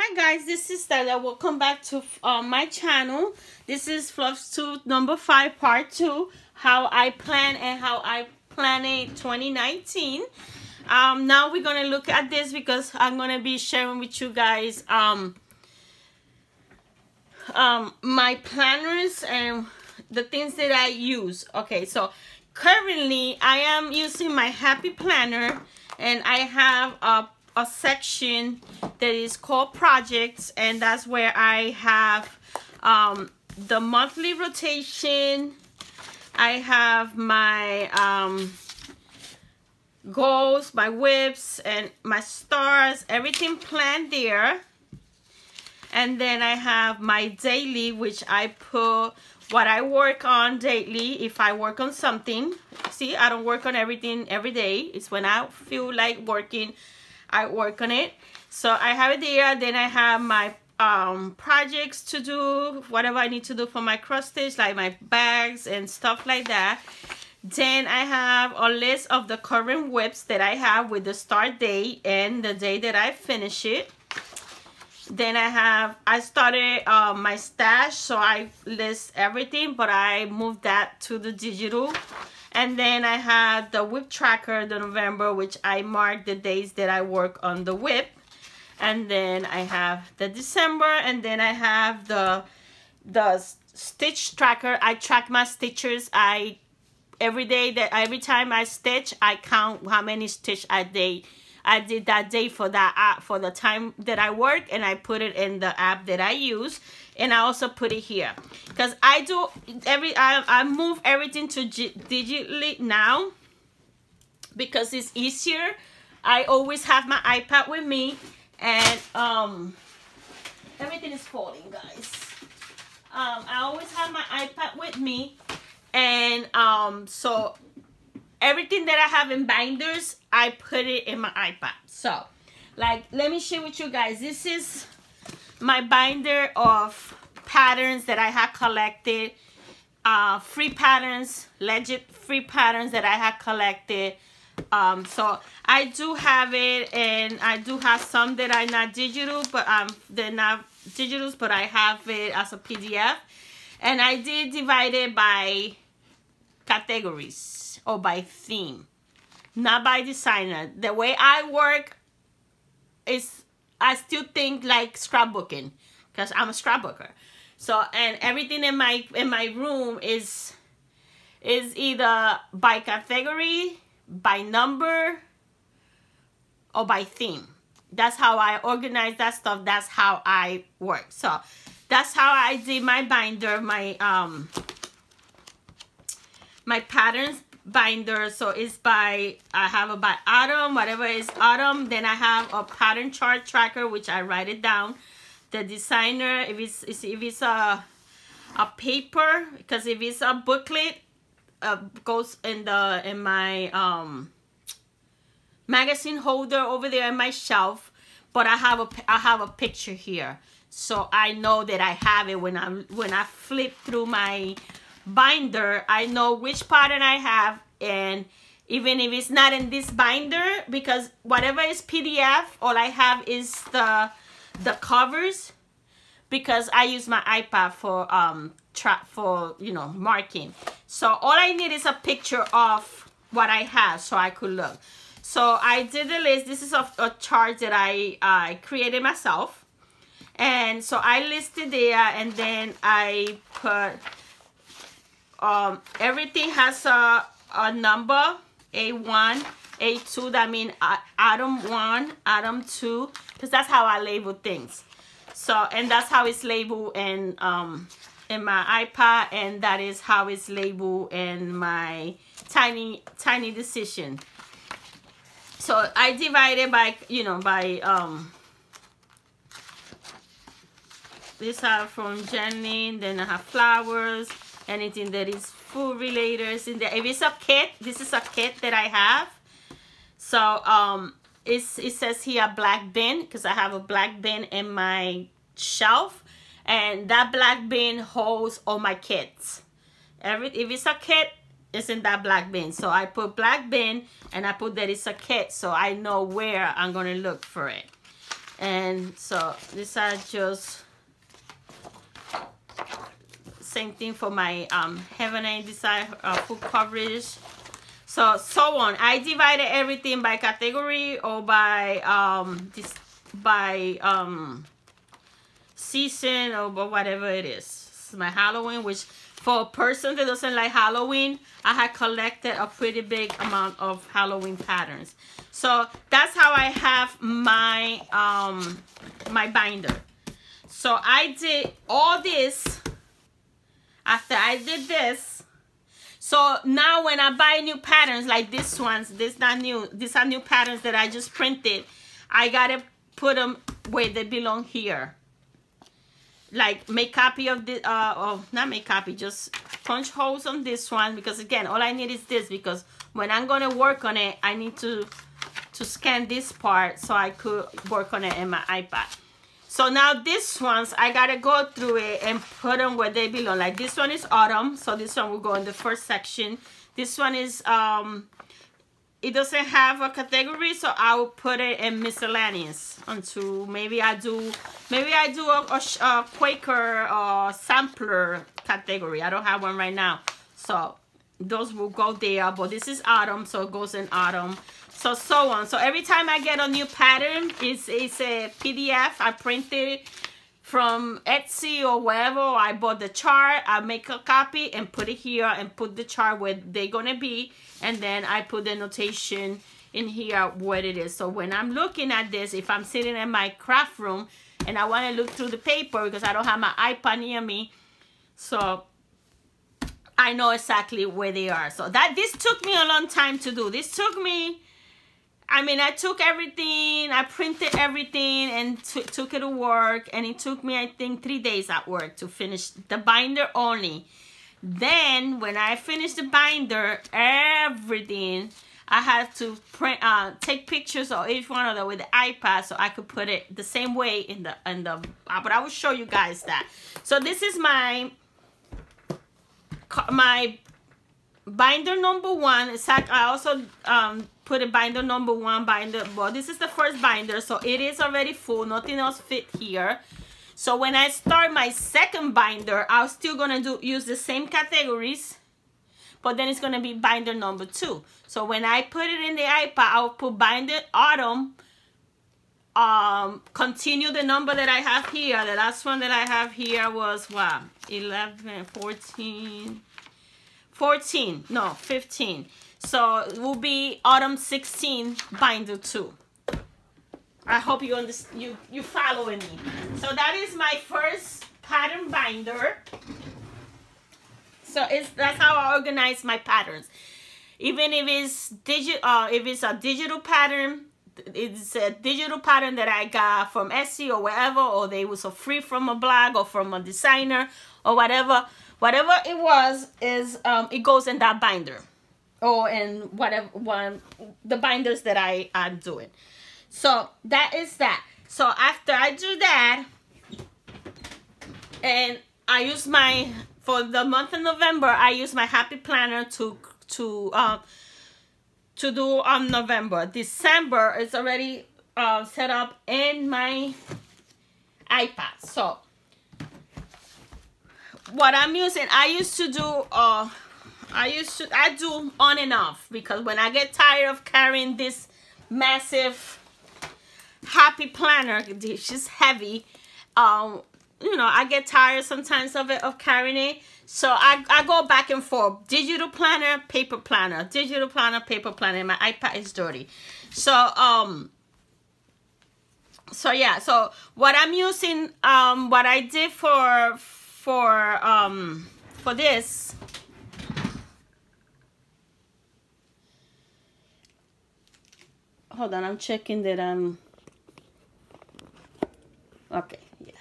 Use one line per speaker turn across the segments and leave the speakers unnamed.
Hi guys, this is Stella. Welcome back to my channel. This is Flosstube number 5 part 2, how I plan and how I plan it 2019. Now we're gonna look at this because I'm gonna be sharing with you guys my planners and the things that I use. Okay, so currently I am using my Happy Planner, and I have a section that is called projects, and that's where I have the monthly rotation. I have my goals, my whips, and my stars, everything planned there. And then I have my daily, which I put what I work on daily. If I work on something, see, I don't work on everything every day. It's when I feel like working, I work on it. So I have it there. Then I have my projects to do, whatever I need to do for my cross stitch, like my bags and stuff like that. Then I have a list of the current whips that I have with the start date and the day that I finish it. Then I started my stash, so I list everything, but I moved that to the digital. And then I have the whip tracker, the November, which I mark the days that I work on the whip. And then I have the December, and then I have the stitch tracker. I track my stitches. Every time I stitch, I count how many stitch I did that day for that app, for the time that I work, and I put it in the app that I use. And I also put it here because I move everything to digitally now because it's easier. I always have my iPad with me, and everything is falling, guys. I always have my iPad with me, and so everything that I have in binders, I put it in my iPad. So, like, let me share with you guys. This is my binder of patterns that I have collected. Free patterns, legit free patterns that I have collected. So I do have it, and I do have some that are not digital, but they're not digitals, but I have it as a PDF. And I did divide it by categories or by theme, not by designer. The way I work is I still think like scrapbooking because I'm a scrapbooker. So, and everything in my room is either by category, by number, or by theme. That's how I organize that stuff. That's how I work. So that's how I did my binder, my patterns binder. So it's I have a by autumn, whatever is autumn. Then I have a pattern chart tracker, which I write it down. The designer, if it's a paper, because if it's a booklet, goes in my magazine holder over there in my shelf. But I have a picture here, so I know that I have it when I flip through my binder. I know which pattern I have, and even if it's not in this binder, because whatever is PDF, all I have is the covers, because I use my iPad for marking. So all I need is a picture of what I have so I could look. So I did the list. This is a chart that I created myself, and so I listed there, and then I put everything has a number, A1, A2, that means item 1, item 2, because that's how I label things. So, and that's how it's labeled in my iPad, and that is how it's labeled in my tiny decision. So I divided by, this are from Jenny, then I have flowers, anything that is food related in there. If it's a kit, this is a kit that I have. So it says here black bin, because I have a black bin in my shelf, and that black bin holds all my kits. If it's a kit, it's in that black bin. So I put black bin, and I put that it's a kit, so I know where I'm gonna look for it. And so these are just same thing for my Heaven and Desire food coverage. So on. I divided everything by category or by season or whatever it is. This is my Halloween, which for a person that doesn't like Halloween, I had collected a pretty big amount of Halloween patterns. So that's how I have my my binder. So I did all this. After I did this, so now when I buy new patterns like these ones, these are new patterns that I just printed. I gotta put them where they belong here. Like make copy of the not make copy, just punch holes on this one, because again all I need is this, because when I'm gonna work on it I need to scan this part so I could work on it in my iPad. So now these ones I gotta go through it and put them where they belong. Like this one is autumn, so this one will go in the first section. This one is it doesn't have a category, so I will put it in miscellaneous. Until maybe I do a Quaker or sampler category. I don't have one right now, so those will go there. But this is autumn, so it goes in autumn. So on. So every time I get a new pattern, it's a PDF. I printed it from Etsy or wherever. I bought the chart. I make a copy and put it here and put the chart where they're gonna be, and then I put the notation in here what it is. So when I'm looking at this, if I'm sitting in my craft room and I want to look through the paper because I don't have my iPad near me, so I know exactly where they are. So this took me a long time to do. This took me, I mean, I took everything, I printed everything and took it to work, and it took me, I think, 3 days at work to finish the binder only. Then when I finished the binder, everything, I had to print, take pictures of each one of them with the iPad so I could put it the same way in the but I will show you guys that. So this is my binder number 1. I also put a binder number 1 binder, but this is the first binder, so it is already full. Nothing else fit here. So when I start my second binder, I'm still gonna use the same categories, but then it's gonna be binder number 2. So when I put it in the iPad, I'll put binder autumn, continue the number that I have here. The last one that I have here was what? 11, 14, 14, no, 15. So it will be autumn 16 binder 2. I hope you understand, you following me. So that is my first pattern binder. So that's how I organize my patterns. Even if it's a digital pattern, it's a digital pattern that I got from Etsy or wherever, or they was a free from a blog or from a designer or whatever it was, is it goes in that binder, or in whatever the binders that I'm doing. So that is that. So after I do that, and I use for the month of November, I use my Happy Planner to do November. December is already set up in my iPad. So what I'm using, I do on and off, because when I get tired of carrying this massive Happy Planner, it's just heavy, you know, I get tired sometimes of carrying it. So I go back and forth, digital planner, paper planner, digital planner, paper planner, and my iPad is dirty. So yeah, so what I'm using, what I did for this, hold on, I'm checking that I'm okay. Yeah,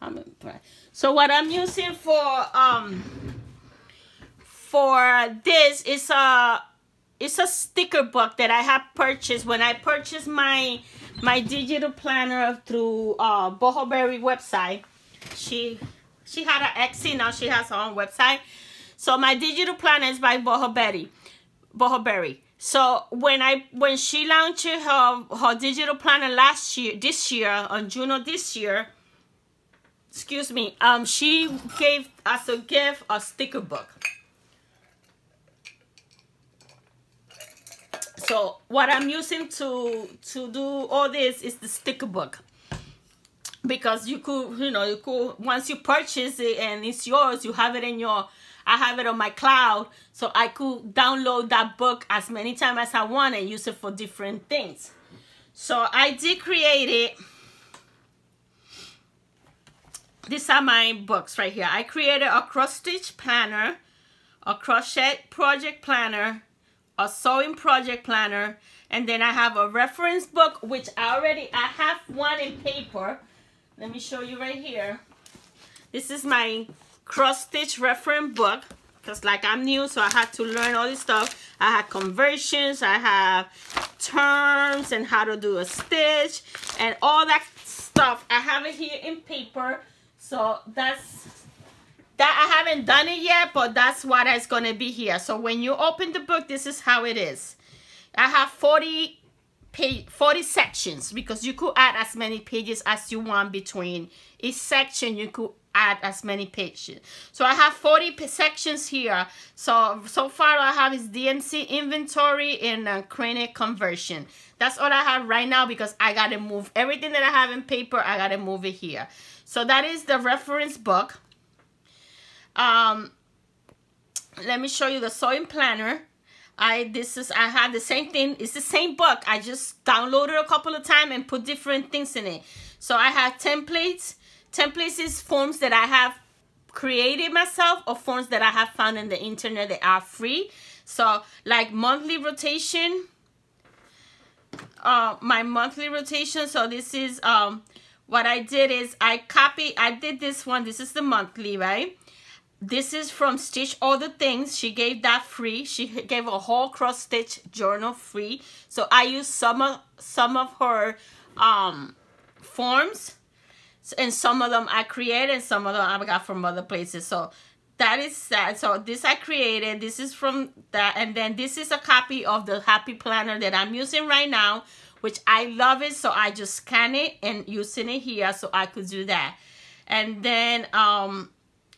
I'm in right. So what I'm using for this is a sticker book that I have purchased when I purchased my digital planner through Boho Berry website. She had an Etsy, now she has her own website. So my digital planner is by Boho Berry. So when she launched her digital planner this year on June of this year, excuse me, she gave as a gift a sticker book. So what I'm using to do all this is the sticker book, because you could, once you purchase it and it's yours, you have it in your, I have it on my cloud, so I could download that book as many times as I want and use it for different things. So I did create it. These are my books right here. I created a cross stitch planner, a crochet project planner, a sewing project planner, and then I have a reference book, which I have one in paper. Let me show you right here. This is my cross stitch reference book, because like I'm new, so I had to learn all this stuff. I have conversions, I have terms and how to do a stitch and all that stuff. I have it here in paper. So that I haven't done it yet, but that's what is going to be here. So when you open the book, this is how it is. I have 40 sections, because you could add as many pages as you want between each section. You could add as many pages. So I have 40 sections here. So far all I have is DMC inventory and credit conversion. That's all I have right now, because I got to move everything that I have in paper. I got to move it here. So that is the reference book. Let me show you the sewing planner. I have the same thing. It's the same book. I just downloaded a couple of times and put different things in it. So I have templates. Templates is forms that I have created myself, or forms that I have found on the internet that are free. So like monthly rotation. My monthly rotation. So this is what I did is I did this one. This is the monthly, right? This is from Stitch All the Things. She gave that free. She gave a whole cross stitch journal free. So I used some of her forms, and some of them I created, and some of them I got from other places. So that is that. So this I created. This is from that, and then this is a copy of the Happy Planner that I'm using right now, which I love it. So I just scan it and using it here, so I could do that. And then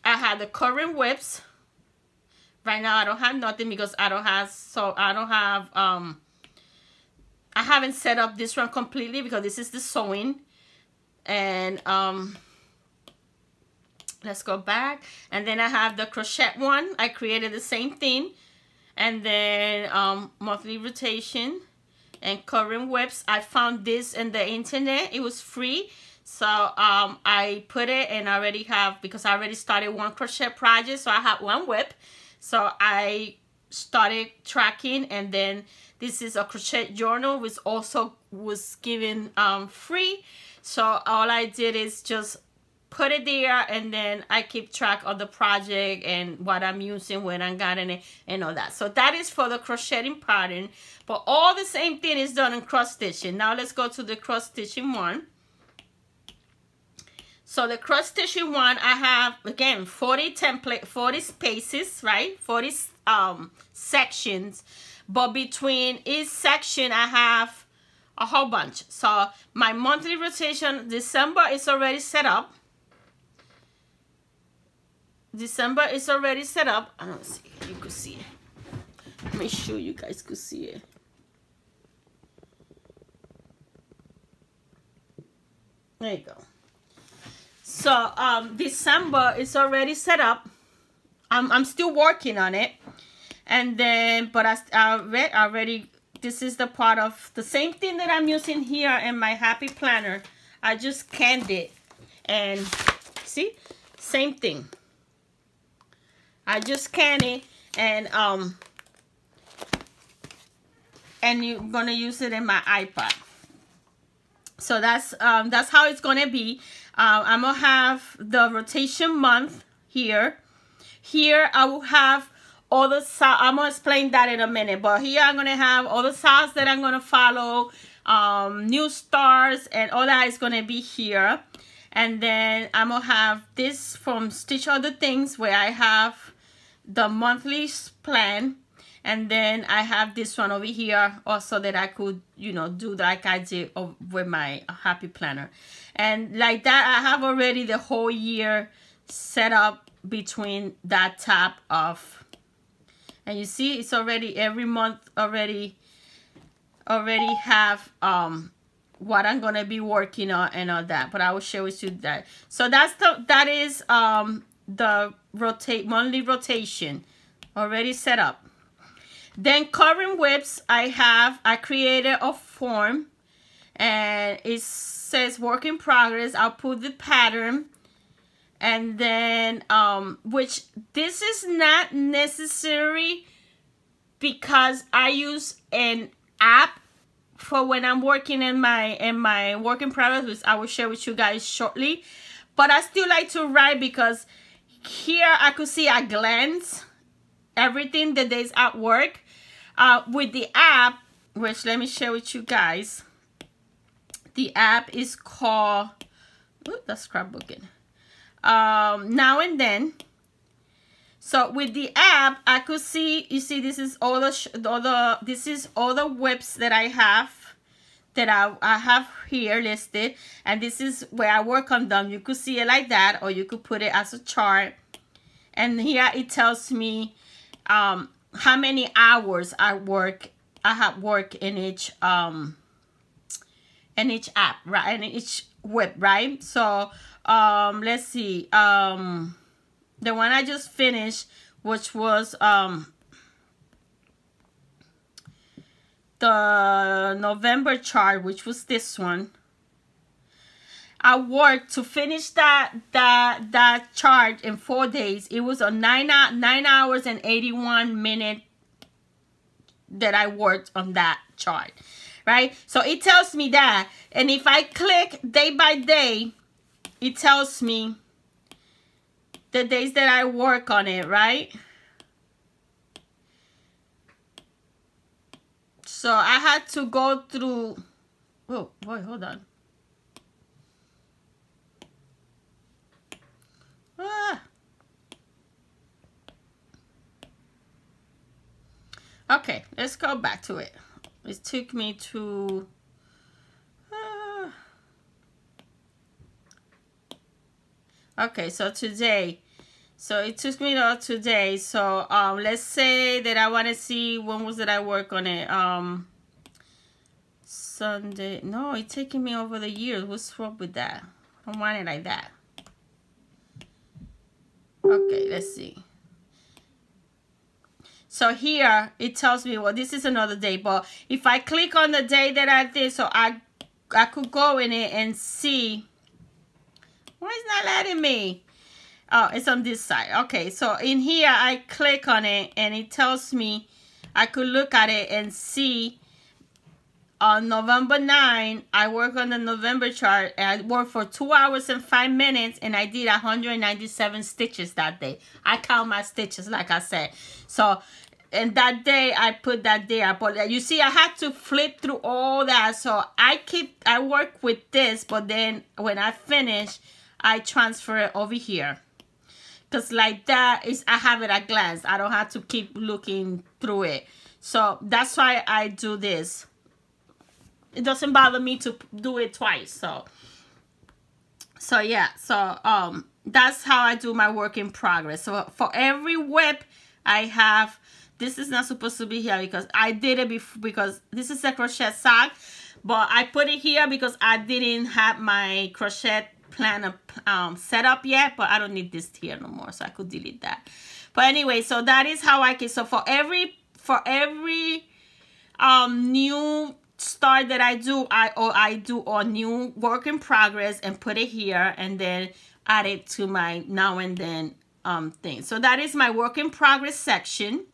I had the current whips. Right now I don't have nothing, because I haven't set up this one completely, because this is the sewing. And let's go back. And then I have the crochet one. I created the same thing. And then monthly rotation and current whips. I found this in the internet. It was free. So I put it, and I already have, because I already started one crochet project, so I have one whip. So I started tracking, and then this is a crochet journal, which also was given free. So all I did is just put it there, and then I keep track of the project and what I'm using, when I got in it, and all that. So that is for the crocheting pattern, but all the same thing is done in cross stitching. Now let's go to the cross stitching one. So the cross stitching one, I have again 40 spaces, right? 40 sections, but between each section I have a whole bunch. So my monthly rotation, December is already set up. December is already set up. I don't see it. You could see it. Make sure you guys could see it. There you go. So December is already set up. I'm still working on it, and then but I already. This is the part of the same thing that I'm using here in my Happy Planner. I just scanned it, and see, same thing. I just scan it, and you're gonna use it in my iPad. So that's how it's gonna be. I'm gonna have the rotation month here. Here I will have all the sounds. I'm gonna explain that in a minute, but here I'm gonna have all the sounds that I'm gonna follow, new stars, and all that is gonna be here. And then I'm gonna have this from Stitch All the Things, where I have the monthly plan, And then I have this one over here also that I could, you know, do like I did with my Happy Planner. And like that, I have already the whole year set up between that tab of, and you see it's already every month already have what I'm gonna be working on and all that, but I will share with you that. So that is the monthly rotation already set up. Then current WIPs, I created a form and it says work in progress. I'll put the pattern, and then which this is not necessary because I use an app for when I'm working in my work in progress, which I will share with you guys shortly. But I still like to write because here I could see at glance everything the days at work. With the app, which let me share with you guys. The app is called, that's scrapbooking. Now and Then. So with the app, I could see, you see, this is all the this is all the WIPs that I have, that I have here listed, and this is where I work on them. You could see it like that, or you could put it as a chart. And here it tells me how many hours I have worked in each app, right? In each WIP, right? So let's see. The one I just finished, which was the November chart, which was this one. I worked to finish that chart in 4 days. It was a 9 hours and 81 minutes that I worked on that chart, right? So it tells me that, and if I click day by day, it tells me the days that I work on it, right? So I had to go through, oh boy, hold on. Okay, let's go back to it. It took me to okay, so today, so it took me to today. So let's say that I want to see when was it I work on it. Sunday. No, it's taking me over the years. What's wrong with that? I don't want it like that. Okay, let's see. So here it tells me, well, this is another day, but if I click on the day that I did, so I could go in it and see. Why is not letting me? Oh, it's on this side. Okay, so in here I click on it and it tells me I could look at it and see on November 9, I work on the November chart, and I worked for 2 hours and 5 minutes, and I did 197 stitches that day. I count my stitches, like I said. So, and that day, I put that there. But you see, I had to flip through all that. So, I work with this, but then when I finish, I transfer it over here. Because like that, I have it at glance. I don't have to keep looking through it. So, that's why I do this. It doesn't bother me to do it twice. So yeah, so that's how I do my work in progress. So for every WIP I have, this is not supposed to be here because I did it before, because this is a crochet sock, but I put it here because I didn't have my crochet planner set up yet, but I don't need this here no more, so I could delete that. But anyway, so that is how I can, so for every new start that I do, I do a new work in progress and put it here, and then add it to my now and then thing. So that is my work in progress section.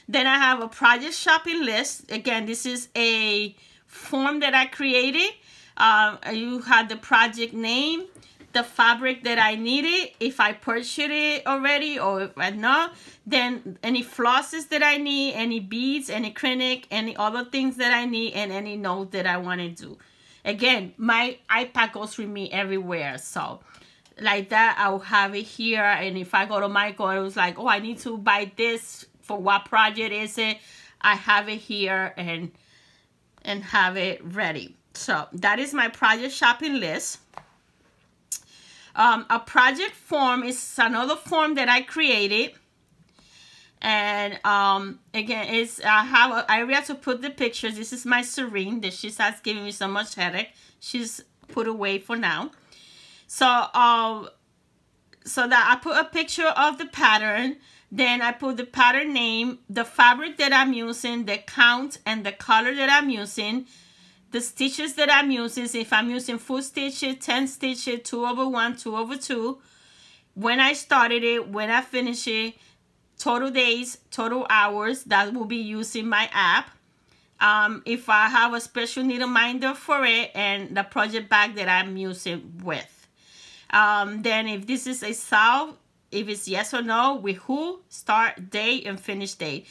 Then I have a project shopping list. Again, this is a form that I created. You have the project name, the fabric that I needed, if I purchased it already or if I not, then any flosses that I need, any beads, any acrylic, any other things that I need, and any note that I want to do. Again, my iPad goes with me everywhere, so like that, I'll have it here. And if I go to Michael, it was like, oh, I need to buy this for what project is it, I have it here and have it ready. So that is my project shopping list. A project form is another form that I created. And again, it's I have an area to put the pictures. This is my Serene that she starts giving me so much headache. She's put away for now. So so that I put a picture of the pattern. Then I put the pattern name, the fabric that I'm using, the count and the color that I'm using, the stitches that I'm using. So if I'm using full stitches, 10 stitches, 2/1, 2/2. When I started it, when I finish it, total days, total hours, that will be using my app. If I have a special needle minder for it, and the project bag that I'm using with. Then if this is a solve, if it's yes or no, with who, start date and finish date.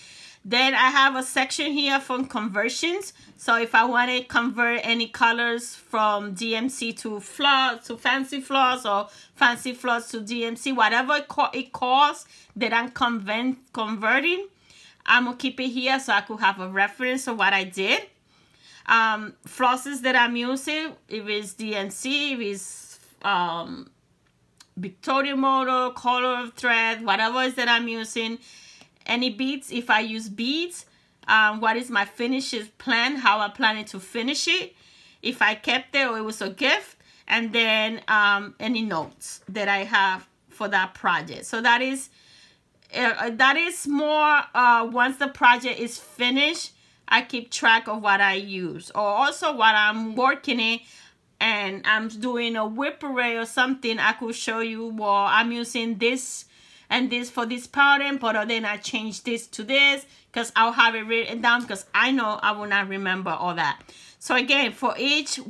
Then I have a section here for conversions. So if I want to convert any colors from DMC to floss, to fancy floss, or fancy floss to DMC, whatever it costs that I'm converting, I'm going to keep it here so I could have a reference of what I did. Flosses that I'm using, if it's DMC, if it's Victoria Model, color of thread, whatever it is that I'm using. Any beads, if I use beads, what is my finishes plan, how I plan to finish it, if I kept it or it was a gift, and then any notes that I have for that project. So that is more once the project is finished, I keep track of what I use, or also what I'm working in, and I'm doing a whip array or something. I could show you, well, I'm using this and this for this pattern, but then I change this to this, because I'll have it written down, because I know I will not remember all that. So again, for each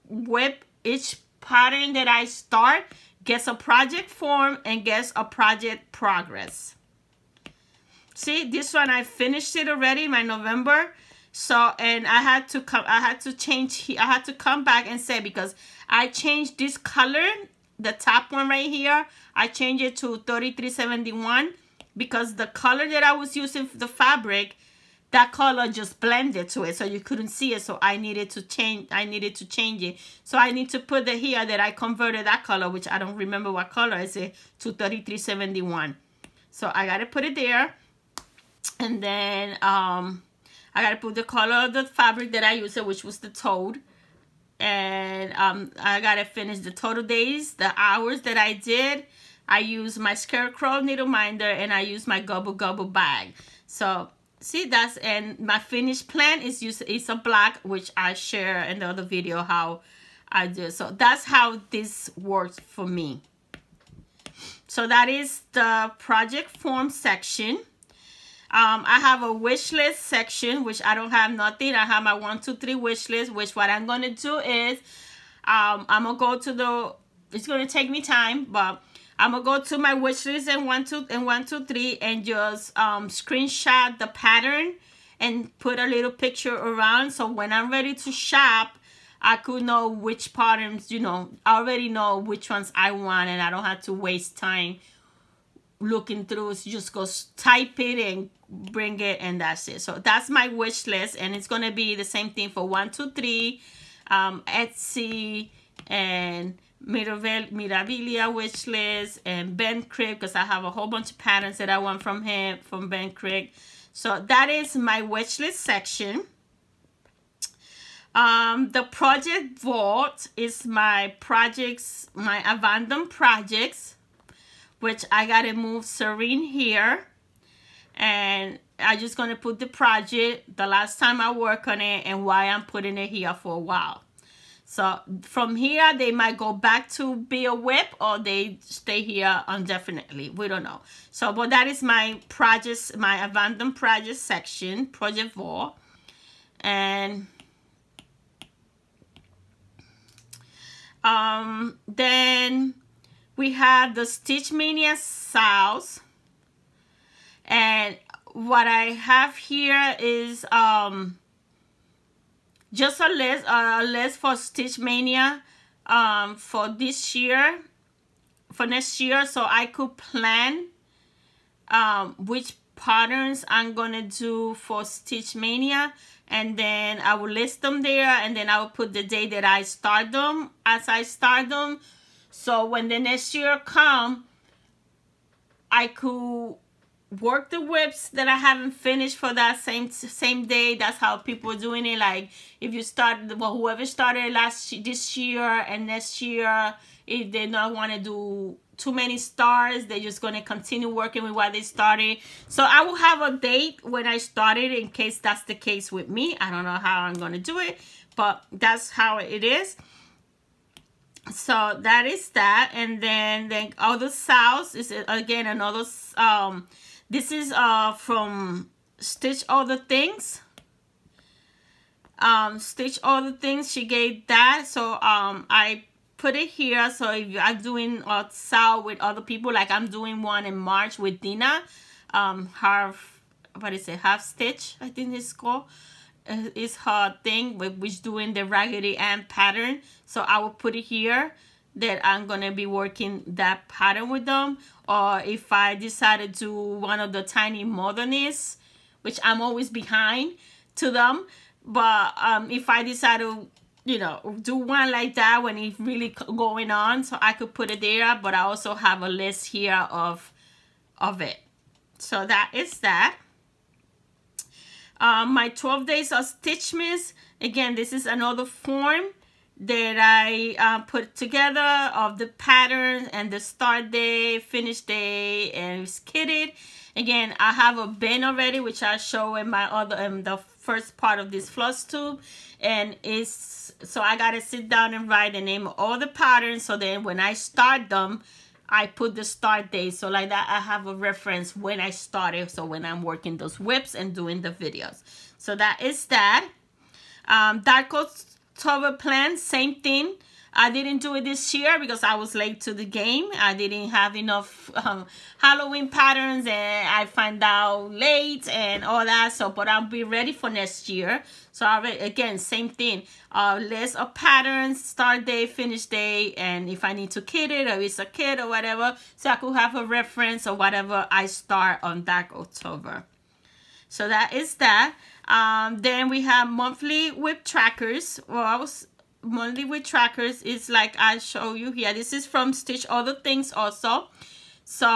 whip, each pattern that I start gets a project form and gets a project progress. See, this one I finished it already, my November. So, and I had to come back and say, because I changed this color, the top one right here, I changed it to 3371, because the color that I was using for the fabric, that color just blended to it, so you couldn't see it. So I needed to change it. So I need to put it here that I converted that color, which I don't remember what color is it, to 3371. So I gotta put it there, and then I gotta put the color of the fabric that I used, which was the toad. And I gotta finish the total days, the hours that I did. I use my Scarecrow needle minder, and I use my Gobble Gobble bag. So see, that's, and my finished plan is a black, which I share in the other video how I do. So that's how this works for me. So that is the project form section. I have a wish list section, which I don't have nothing. I have my 1, 2, 3 wish list, which what I'm going to do is I'm going to go to the, it's going to take me time, but I'm going to go to my wish list and 1, 2, 3 and just screenshot the pattern and put a little picture around. So when I'm ready to shop, I could know which patterns, you know, I already know which ones I want, and I don't have to waste time looking through. So just go type it and bring it, and that's it. So that's my wish list, and it's gonna be the same thing for 1, 2, 3, Etsy and Mirabilia wish list, and Ben Crick, because I have a whole bunch of patterns that I want from Ben Crick. So that is my wish list section. The project vault is my projects, my abandoned projects, which I gotta move Serene here, and I'm just gonna put the project, the last time I work on it, and why I'm putting it here for a while. So from here, they might go back to be a whip, or they stay here indefinitely. We don't know. So, but that is my projects, my abandoned project section, project vault. And then we have the Stitch Mania styles, and what I have here is just a list for Stitch Mania for this year, for next year, so I could plan which patterns I'm gonna do for Stitch Mania, and then I will list them there, and then I will put the day that I start them as I start them. So when the next year come, I could work the whips that I haven't finished for that same day. That's how people are doing it. Like if you started, well, whoever started this year and next year, if they don't want to do too many stars, they're just going to continue working with what they started. So I will have a date when I started in case that's the case with me. I don't know how I'm going to do it, but that's how it is. So that is that. And then other South is again another this is from Stitch All the Things. Stitch All the Things, she gave that. So I put it here. So if you are doing a sale with other people, like I'm doing one in March with Dina, half stitch, I think it's called, is her thing, which doing the Raggedy Ann pattern. So I will put it here that I'm gonna be working that pattern with them. Or if I decided to one of the Tiny Modernists, which I'm always behind to them, but if I decide to, you know, do one like that when it's really going on, so I could put it there. But I also have a list here of it. So that is that. My 12 days of Stitchmas. Again, this is another form that I put together of the pattern and the start day, finish day, and it's kitted. Again, I have a bin already, which I show in my other the first part of this Flosstube, and it's so I gotta sit down and write the name of all the patterns. So then when I start them, I put the start date. So like that, I have a reference when I started. So when I'm working those whips and doing the videos. So that is that. Dark October plan, same thing. I didn't do it this year because I was late to the game. I didn't have enough Halloween patterns, and I find out late and all that. So, but I'll be ready for next year. So again, same thing. List of patterns, start day, finish day, and if I need to kit it or it's a kit or whatever, so I could have a reference or whatever I start on Dark October. So that is that. Then we have monthly whip trackers. Well, monthly whip trackers is like I show you here. This is from Stitch All the Things also. So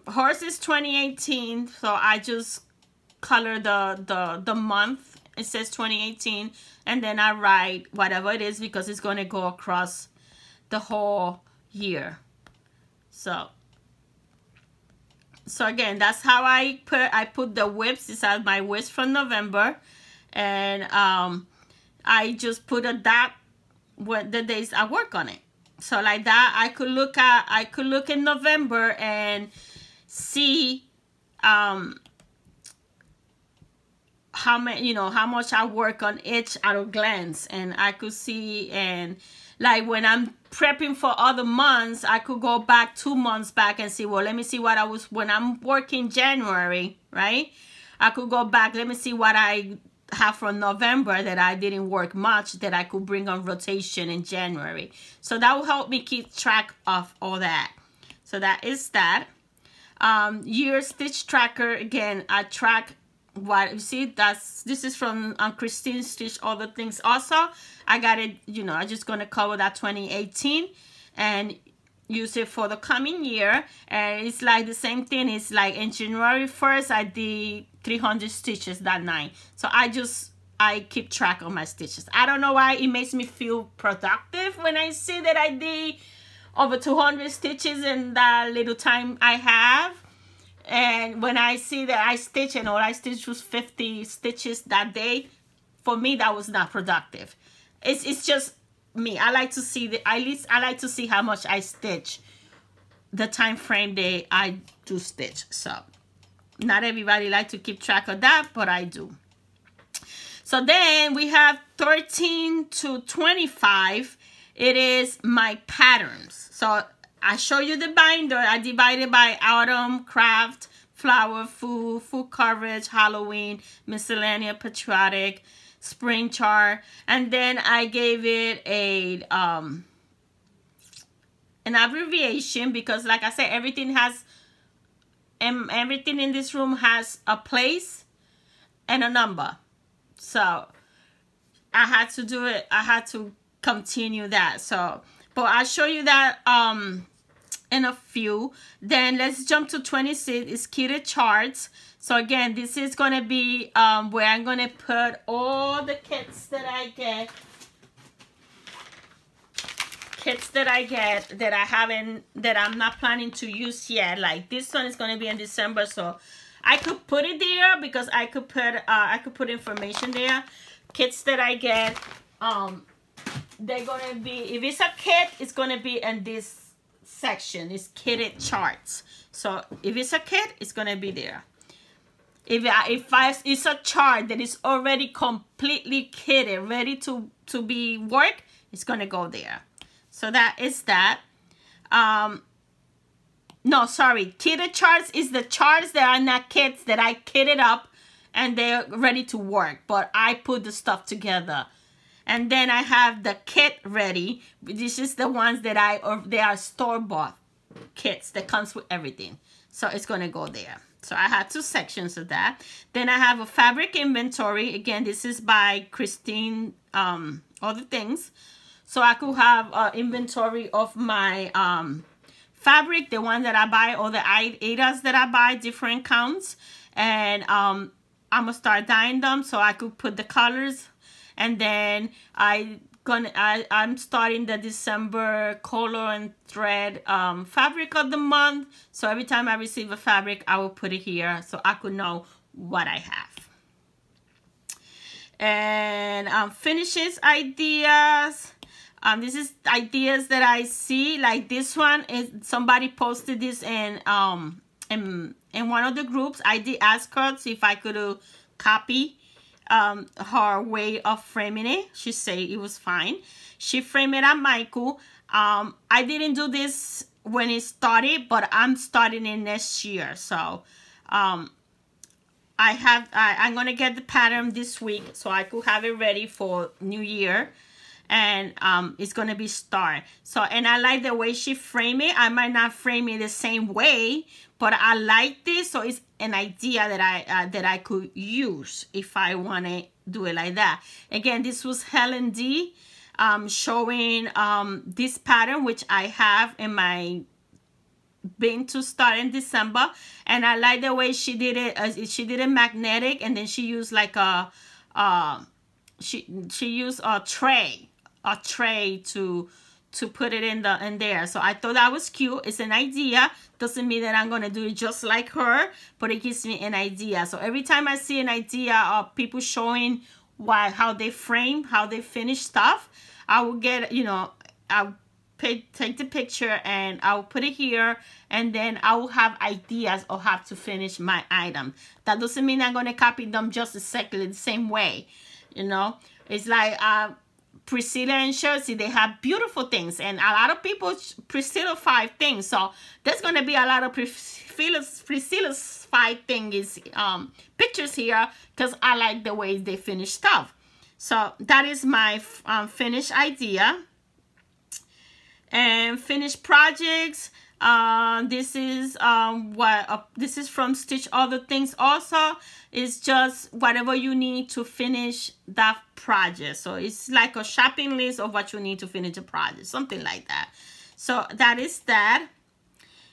hers is 2018. So I just color the month. It says 2018, and then I write whatever it is because it's going to go across the whole year. So again, that's how I put the whips. These are my whips from November, and I just put a dot what the days I work on it. So like that, I could look in November and see how many, how much I work on each at a glance, and I could see, and like when I'm prepping for other months, I could go back 2 months back and see, well, let me see what I was, when I'm working January, right? I could go back, let me see what I have from November that I didn't work much that I could bring on rotation in January. So that will help me keep track of all that. So that is that. Year stitch tracker, again, I track what you see. This is from Christine Stitch All the Things also. I got it, I'm just gonna cover that 2018 and use it for the coming year. And it's like the same thing. It's like in January 1st I did 300 stitches that night. So I keep track of my stitches. I don't know why it makes me feel productive when I see that I did over 200 stitches in that little time I have. And when I see that I stitch and all I stitched was 50 stitches that day, for me that was not productive. It's just me. I like to see at least I like to see how much I stitch the time frame that I do stitch. So not everybody like to keep track of that, but I do. So then we have 13 to 25. It is my patterns. So I show you the binder. I divided by autumn, craft, flower, food, food coverage, Halloween, miscellaneous, patriotic, spring chart, and then I gave it a an abbreviation because, like I said, everything has everything in this room has a place and a number. So I had to do it. I had to continue that. So, but I'll show you that in a few. Then let's jump to 26. It's kitted charts. So again, this is gonna be where I'm gonna put all the kits that I get. That I haven't, that I'm not planning to use yet. Like this one is gonna be in December, so I could put it there because I could put information there. Kits that I get, they're gonna be, if it's a kit, it's gonna be in this section. It's kitted charts. So if it's a kit, it's gonna be there. If it's a chart that is already completely kitted, ready to be worked, it's gonna go there. So that is that. No, sorry. Kitted charts is the charts that are not kits that I kitted up and they're ready to work. But I put the stuff together. And then I have the kit ready. This is the ones that they are store-bought kits that comes with everything. So it's going to go there. So I had two sections of that. Then I have a fabric inventory. Again, this is by Christine, Other Things. So I could have an inventory of my fabric, the one that I buy, or the items that I buy, different counts. And I'm going to start dyeing them so I could put the colors. And then I'm starting the December color and thread fabric of the month. So every time I receive a fabric, I will put it here so I could know what I have. And finishes ideas. This is ideas that I see. Like this one is somebody posted this in one of the groups. I did ask her if I could copy her way of framing it. She said it was fine. She framed it at Michael. I didn't do this when it started, but I'm starting it next year. So I'm gonna get the pattern this week so I could have it ready for New Year. And it's gonna be star. So, and I like the way she framed it. I might not frame it the same way, but I like this. So it's an idea that I could use if I want to do it like that. Again, this was Helen D showing this pattern, which I have in my bin to start in December. And I like the way she did it. She did it magnetic, and then she used like a she used a tray to put it in there. So I thought that was cute. It's an idea. Doesn't mean that I'm gonna do it just like her, but it gives me an idea. So every time I see an idea of people showing how they frame, how they finish stuff, I will get, I'll take the picture and I'll put it here, and then I will have ideas of how to finish my item. That doesn't mean I'm gonna copy them just exactly the same way. It's like Priscilla and Shirley, they have beautiful things, and a lot of people Priscilla 5 things. So there's gonna be a lot of Priscilla's 5 things pictures here because I like the way they finish stuff. So that is my finished idea. And finished projects. This is this is from Stitch Other Things. Also, it's just whatever you need to finish that project. So it's like a shopping list of what you need to finish the project, something like that. So that is that.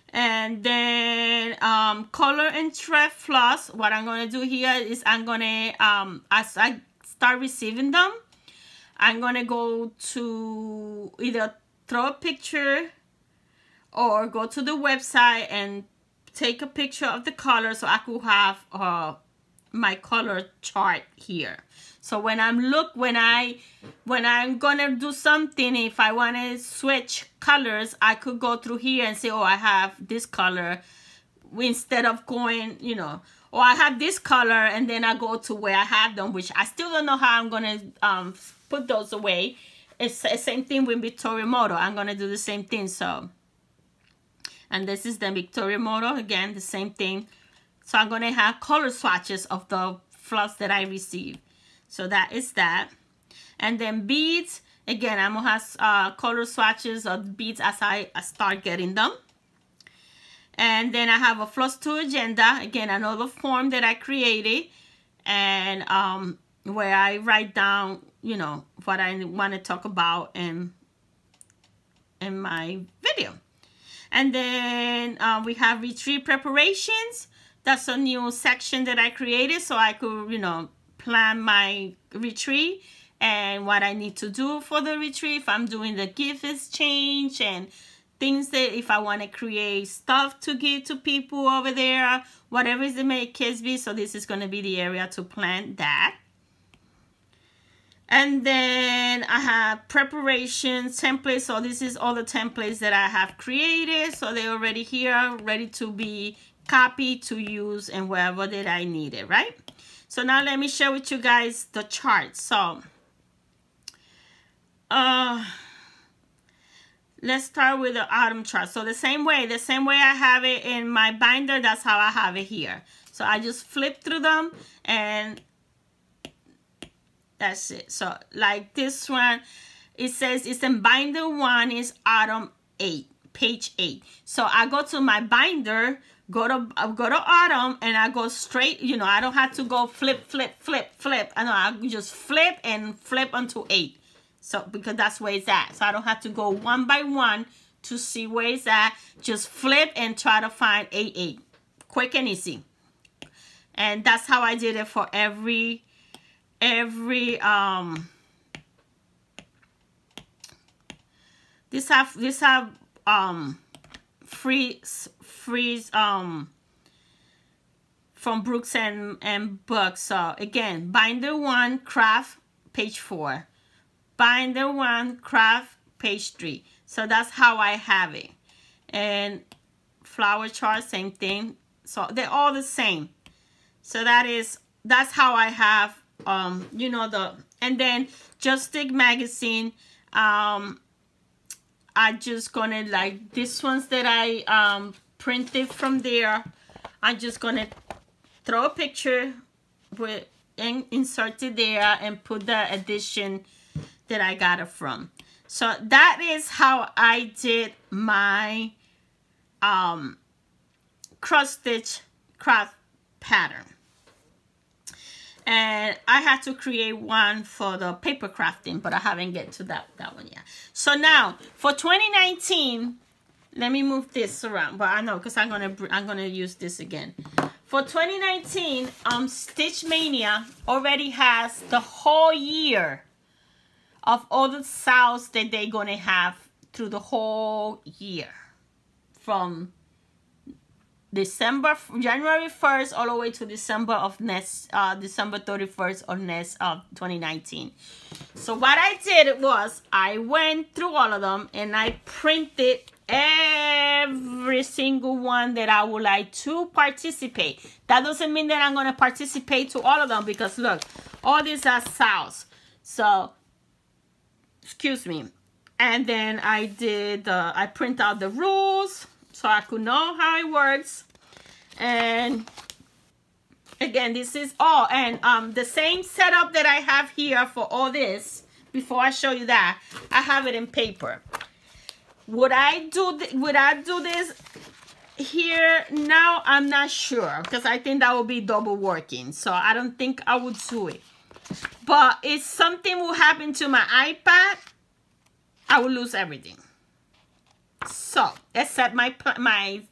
And then color and thread floss. What I'm gonna do here is I'm gonna as I start receiving them, I'm gonna go to either throw a picture or go to the website and take a picture of the color so I could have my color chart here. So when I'm gonna do something, if I want to switch colors, I could go through here and say, oh, I have this color, instead of going, or I have this color, and then I go to where I have them, which I still don't know how I'm gonna put those away. It's the same thing with Victoria Moto. I'm gonna do the same thing. So, and this is the Victoria Moto, again, the same thing. So I'm gonna have color swatches of the floss that I received. So that is that. And then beads, again, I'm gonna have color swatches of beads as I start getting them. And then I have a Flosstube agenda, again, another form that I created, and where I write down, you know, what I want to talk about in my video. And then we have retreat preparations. That's a new section that I created so I could, you know, plan my retreat and what I need to do for the retreat. If I'm doing the gift exchange and things that if I want to create stuff to give to people over there, whatever is the case be. So this is going to be the area to plan that. And then I have preparation templates. So this is all the templates that I have created. So they're already here, ready to be copied to use and wherever that I need it, right? So now let me share with you guys the chart. So let's start with the autumn chart. So the same way I have it in my binder, that's how I have it here. So I just flip through them and that's it. So like this one, it says it's in binder 1 is autumn 8, page 8. So I go to my binder, go to autumn, and I go straight, you know, I don't have to go flip. I know I just flip and flip onto 8. So because that's where it's at. So I don't have to go one by one to see where it's at. Just flip and try to find 8. Quick and easy. And that's how I did it for every this have freeze from Brooks and Bucks. So again, binder 1 craft page 4, binder 1 craft page 3. So that's how I have it. And flower chart, same thing. So they're all the same. So that's how I have you know, and then Just Stick magazine. I just gonna, like, this ones that I printed from there, I'm just gonna throw a picture with and insert it there and put the edition that I got it from. So that is how I did my cross stitch craft pattern. And I had to create one for the paper crafting, but I haven't get to that one yet. So now for 2019, let me move this around. But I know because I'm gonna use this again. For 2019, Stitch Mania already has the whole year of all the sales that they're gonna have through the whole year, from January 1st all the way to December 31st of next 2019. So what I did was I went through all of them and I printed every single one that I would like to participate. That doesn't mean that I'm going to participate to all of them, because look, all these are sales. So, excuse me. And then I print out the rules so I could know how it works. And again, this is all, and the same setup that I have here for all this. Before I show you that, I have it in paper. Would I do this here now? I'm not sure, because I think that would be double working, so I don't think I would do it. But if something will happen to my iPad, I will lose everything. So, except my PDF,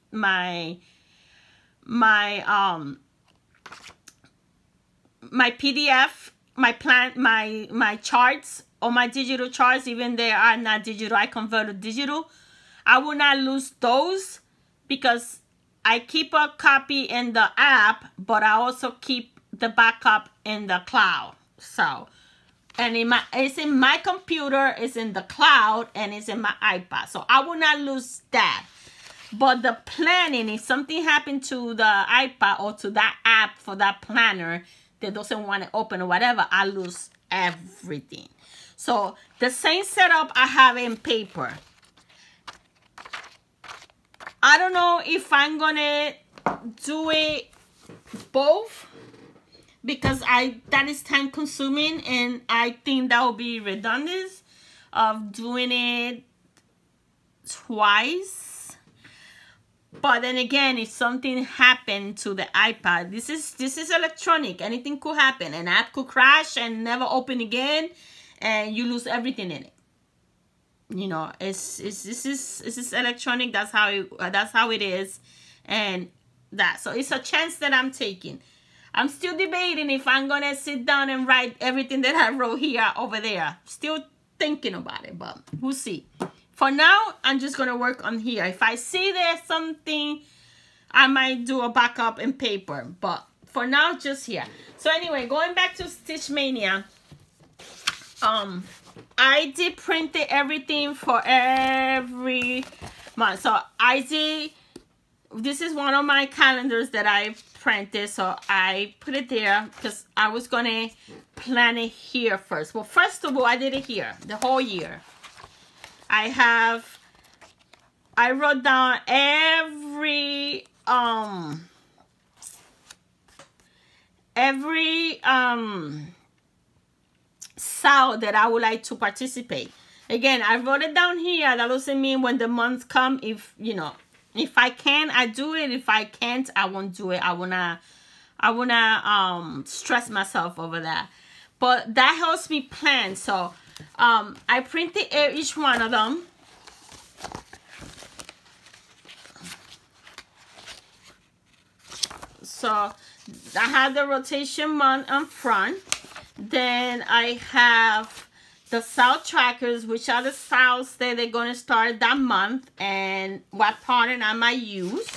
my charts, or my digital charts, even they are not digital, I converted digital. I will not lose those because I keep a copy in the app, but I also keep the backup in the cloud. So, and it's in my computer, it's in the cloud, and it's in my iPad. So I will not lose that. But the planning, if something happened to the iPad or to that app for that planner that doesn't want to open or whatever, I lose everything. So the same setup I have in paper. I don't know if I'm gonna do it both, because that is time consuming, and I think that will be redundant of doing it twice. But then again, if something happened to the iPad, this is electronic. Anything could happen. An app could crash and never open again, and you lose everything in it. You know, this is electronic. That's how it is, and so it's a chance that I'm taking. I'm still debating if I'm gonna sit down and write everything that I wrote here over there. Still thinking about it, but we'll see. For now, I'm just gonna work on here. If I see there's something, I might do a backup in paper, but for now, just here. So anyway, going back to Stitch Mania, I did print everything for every month. So this is one of my calendars that I printed, so I put it there because I was gonna plan it here first. Well, first of all, I did it here the whole year. I wrote down every sale that I would like to participate. Again, I wrote it down here. That doesn't mean when the months come, if you know, if I can, I do it. If I can't, I won't do it. I wanna stress myself over that. But that helps me plan. So I printed each one of them. So I have the rotation month on front. Then I have the sale trackers, which are the sales that they're going to start that month and what pattern I might use.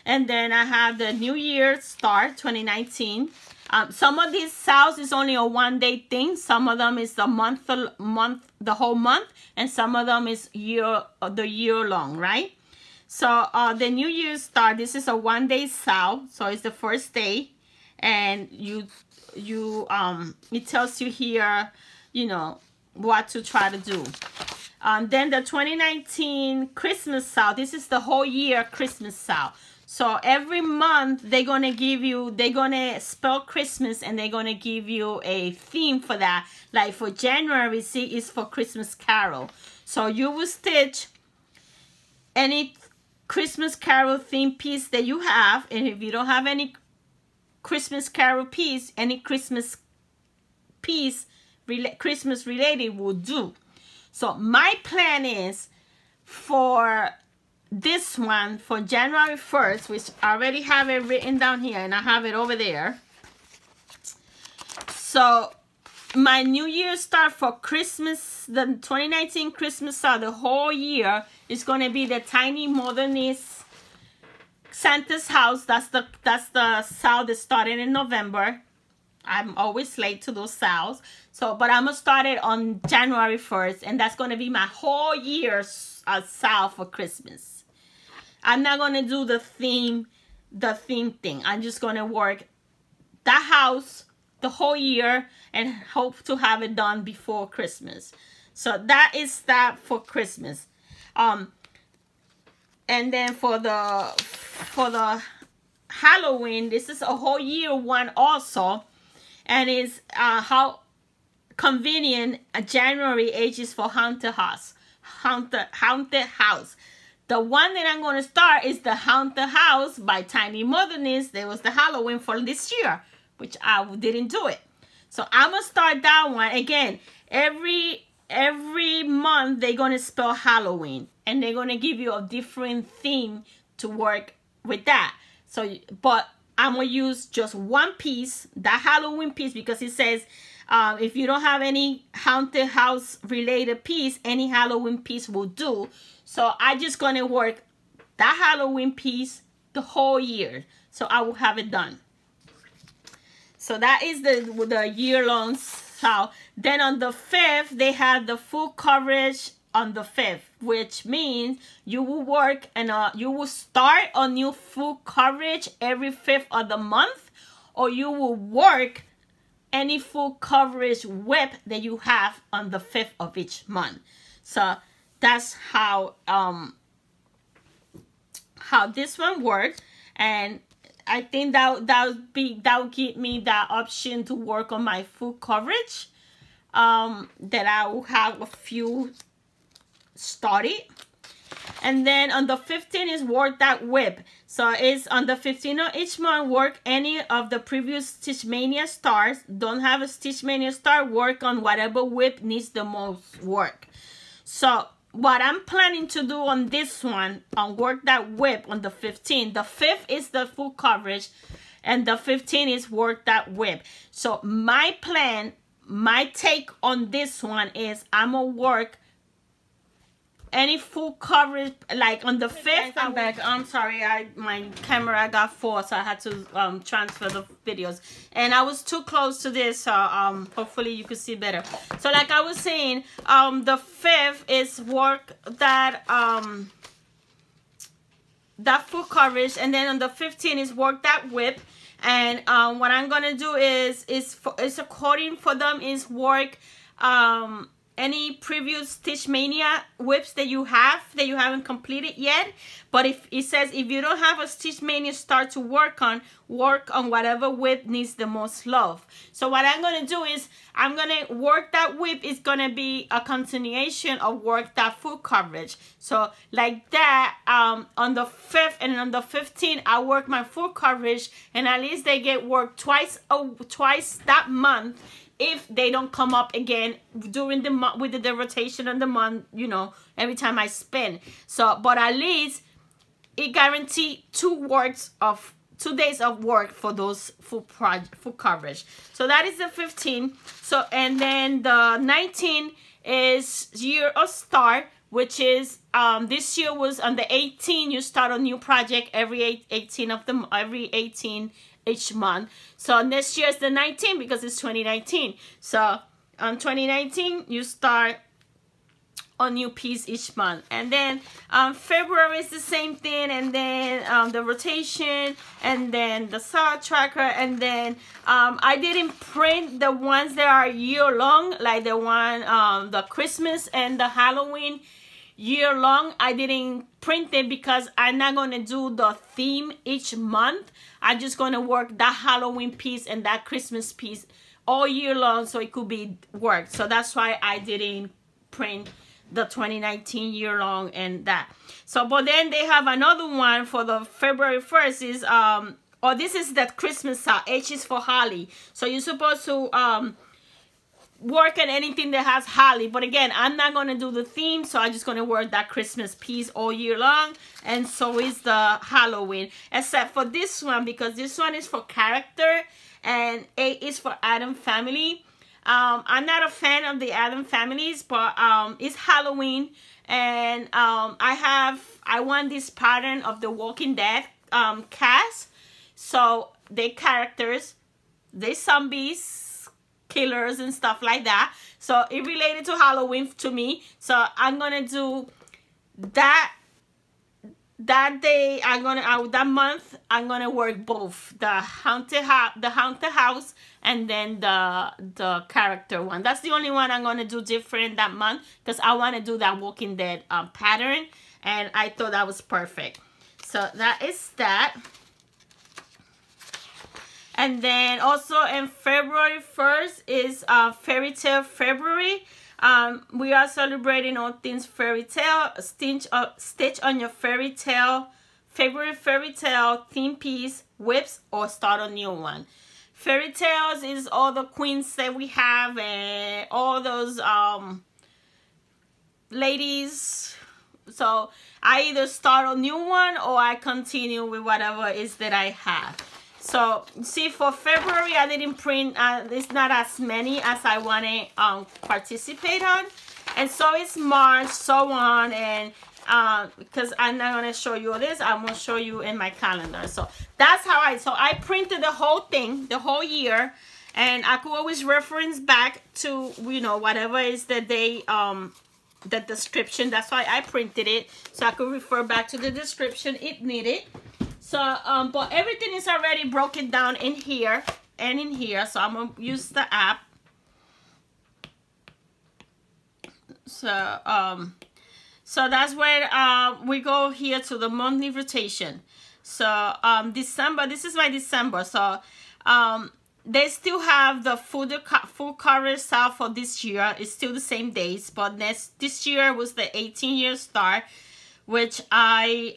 And then I have the New Year start 2019. Some of these sales is only a one-day thing. Some of them is the whole month, and some of them is the year long, right? So the New Year start, this is a one-day sale, so it's the first day, and it tells you here, you know, what to try to do. Then the 2019 Christmas sale, this is the whole year Christmas sale. So every month they're gonna spell Christmas, and they're gonna give you a theme for that. Like for January, see, is for Christmas Carol. So you will stitch any Christmas Carol theme piece that you have, and if you don't have any Christmas Carol piece, any Christmas piece Christmas related will do. So my plan is for this one for January 1st, which I already have it written down here, and I have it over there. So my New Year start for Christmas, the 2019 Christmas start, the whole year is going to be the Tiny Modernist Santa's House. That's the sale that started in November. I'm always late to those sales. So, but I'm going to start it on January 1st, and that's going to be my whole year's sale for Christmas. I'm not going to do the theme thing. I'm just going to work that house the whole year and hope to have it done before Christmas. So that is that for Christmas. And then for the Halloween, this is a whole year one also, and it's how convenient January ages for haunted house. The one that I'm going to start is the Haunted House by Tiny Modernist. There was the Halloween for this year, which I didn't do it. So I'm going to start that one. Again, every month they're going to spell Halloween, and they're going to give you a different theme to work with that. So, but I'm going to use just one piece, that Halloween piece, because it says if you don't have any haunted house related piece, any Halloween piece will do. So I'm just going to work that Halloween piece the whole year. So I will have it done. So that is the year-long sale. Then on the 5th, they have the full coverage on the 5th, which means you will work and you will start a new full coverage every 5th of the month, or you will work any full coverage whip that you have on the 5th of each month. So that's how this one works, and I think that would give me that option to work on my full coverage. That I will have a few started. And then on the 15th is work that whip. So it's on the 15th of each month, work any of the previous Stitch Mania stars. Don't have a Stitch Mania star, work on whatever whip needs the most work. So what I'm planning to do on this one, on work that whip on the 15th, the 5th is the full coverage, and the 15th is work that whip. So my plan, my take on this one is I'm gonna work any full coverage, like on the 5th. I'm back. I'm sorry, my camera got full, so I had to transfer the videos, and I was too close to this, so hopefully you could see better. So like I was saying, the 5th is work that that full coverage, and then on the 15th is work that whip. And what I'm gonna do is according for them is work any previous Stitch Mania whips that you haven't completed yet. But if it says if you don't have a Stitch Mania star to work on whatever whip needs the most love. So what I'm gonna do is I'm gonna work that whip is gonna be a continuation of work that full coverage. So like that, on the 5th and on the 15th I work my full coverage, and at least they get work twice that month. If they don't come up again during the month with the rotation of the month, you know, every time I spin. So, but at least it guaranteed 2 days of work for those full coverage. So that is the 15th. So, and then the 19th is year of start, which is this year was on the 18th. You start a new project every 18 each month. So next year is the 19th because it's 2019. So on 2019 you start a new piece each month. And then February is the same thing, and then the rotation, and then the star tracker, and then I didn't print the ones that are year long, like the one the Christmas and the Halloween year long. I didn't print it because I'm not going to do the theme each month. I'm just going to work that Halloween piece and that Christmas piece all year long, so it could be worked. So that's why I didn't print the 2019 year long and that. So but then they have another one for the February 1st is oh, this is that Christmas style. H is for holly. So you're supposed to work on anything that has holly, but again I'm not going to do the theme, so I'm just going to work that Christmas piece all year long, and so is the Halloween, except for this one because this one is for character and A is for Adam family. I'm not a fan of the Adam families, but it's Halloween, and I want this pattern of the Walking Dead cast. So they characters, they zombies, killers and stuff like that, so it related to Halloween to me. So I'm gonna do that day. That month I'm gonna work both the haunted house and then the character one. That's the only one I'm gonna do different that month because I want to do that Walking Dead pattern, and I thought that was perfect. So that is that. And then also in February 1st is Fairy Tale February. We are celebrating all things fairy tale. Stitch on your fairy tale, favorite fairy tale theme piece, whips, or start a new one. Fairy tales is all the queens that we have and all those ladies. So I either start a new one or I continue with whatever it is that I have. So see, for February I didn't print, it's not as many as I want to participate on, and so it's March, so on, and because I'm not going to show you this, I'm going to show you in my calendar. So that's how I printed the whole thing, the whole year, and I could always reference back to, you know, whatever is the day, the description. That's why I printed it, so I could refer back to the description it needed. So, but everything is already broken down in here and in here. So I'm going to use the app. So, so that's where we go here to the monthly rotation. So, December, this is my December. So, they still have the full coverage style for this year. It's still the same days, but this year was the 18-year start. which I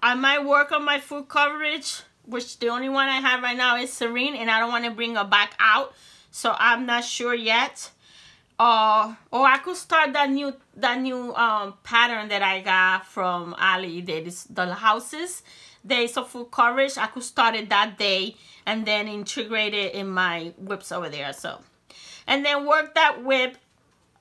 might work on my full coverage, which the only one I have right now is Serene, and I don't want to bring her back out, so I'm not sure yet. Or I could start that new pattern that I got from Ali. That is the houses. Days of full coverage. I could start it that day and then integrate it in my whips over there. So, and then work that whip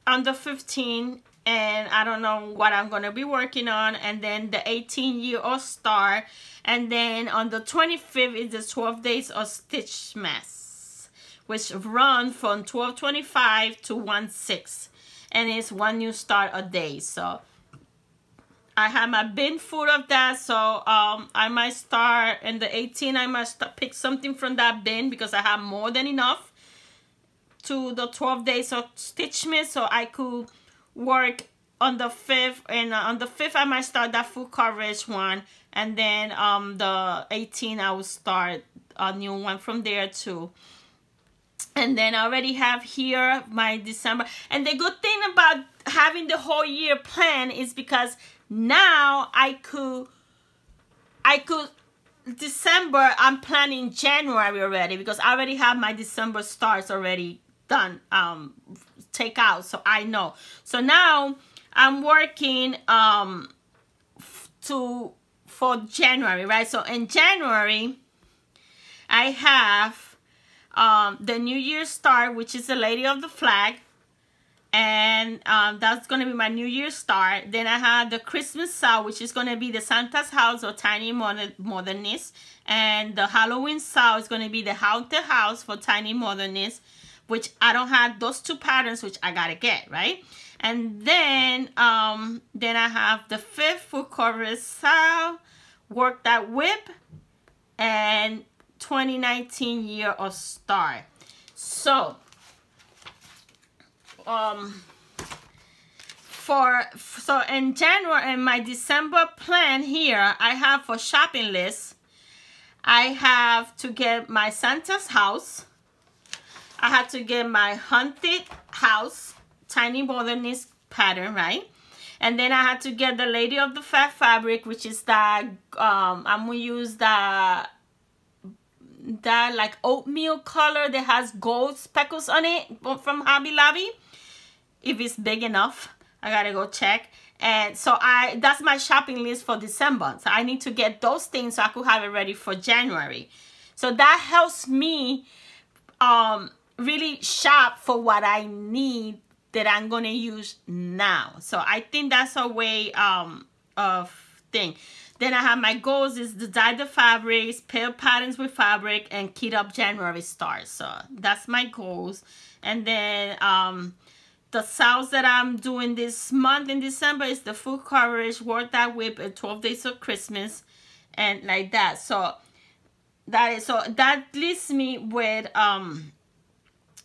on the 15, and I don't know what I'm gonna be working on. And then the 18-year-old star, and then on the 25th is the 12 days of stitch mess, which run from 12:25 to 1/6, and it's one new start a day. So I have my bin full of that, so I might start in the 18. I must pick something from that bin because I have more than enough to the 12 days of stitch mess, so I could work on the 5th. And on the 5th I might start that full coverage one, and then the 18 I will start a new one from there too. And then I already have here my December. And the good thing about having the whole year plan is because now I could December, I'm planning January already, because I already have my December stars already done, take out, so I know. So now I'm working for January, right? So in January I have the New Year's star, which is the Lady of the Flag, and that's gonna be my New Year's star. Then I have the Christmas sow, which is gonna be the Santa's house or Tiny Modernist, and the Halloween sow is gonna be the Haunted House for Tiny Modernist, which I don't have those two patterns, which I gotta get, right? And then I have the 5th full coverage sow, work that whip, and 2019 year of star. So so in January, in my December plan here, I have for shopping list, I have to get my Santa's house, I have to get my Haunted House Tiny Modernist pattern, right? And then I had to get the Lady of the Fat fabric, which is that I'm gonna use that like oatmeal color that has gold speckles on it from Hobby Lobby. If it's big enough, I gotta go check. And so that's my shopping list for December. So I need to get those things so I could have it ready for January. So that helps me really shop for what I need that I'm gonna use now. So I think that's a way of thing. Then I have my goals is to dye the fabrics, pair patterns with fabric, and kit up January stars. So that's my goals. And then the sales that I'm doing this month in December is the full coverage, work that whip, and 12 days of Christmas, and like that. So that leaves me with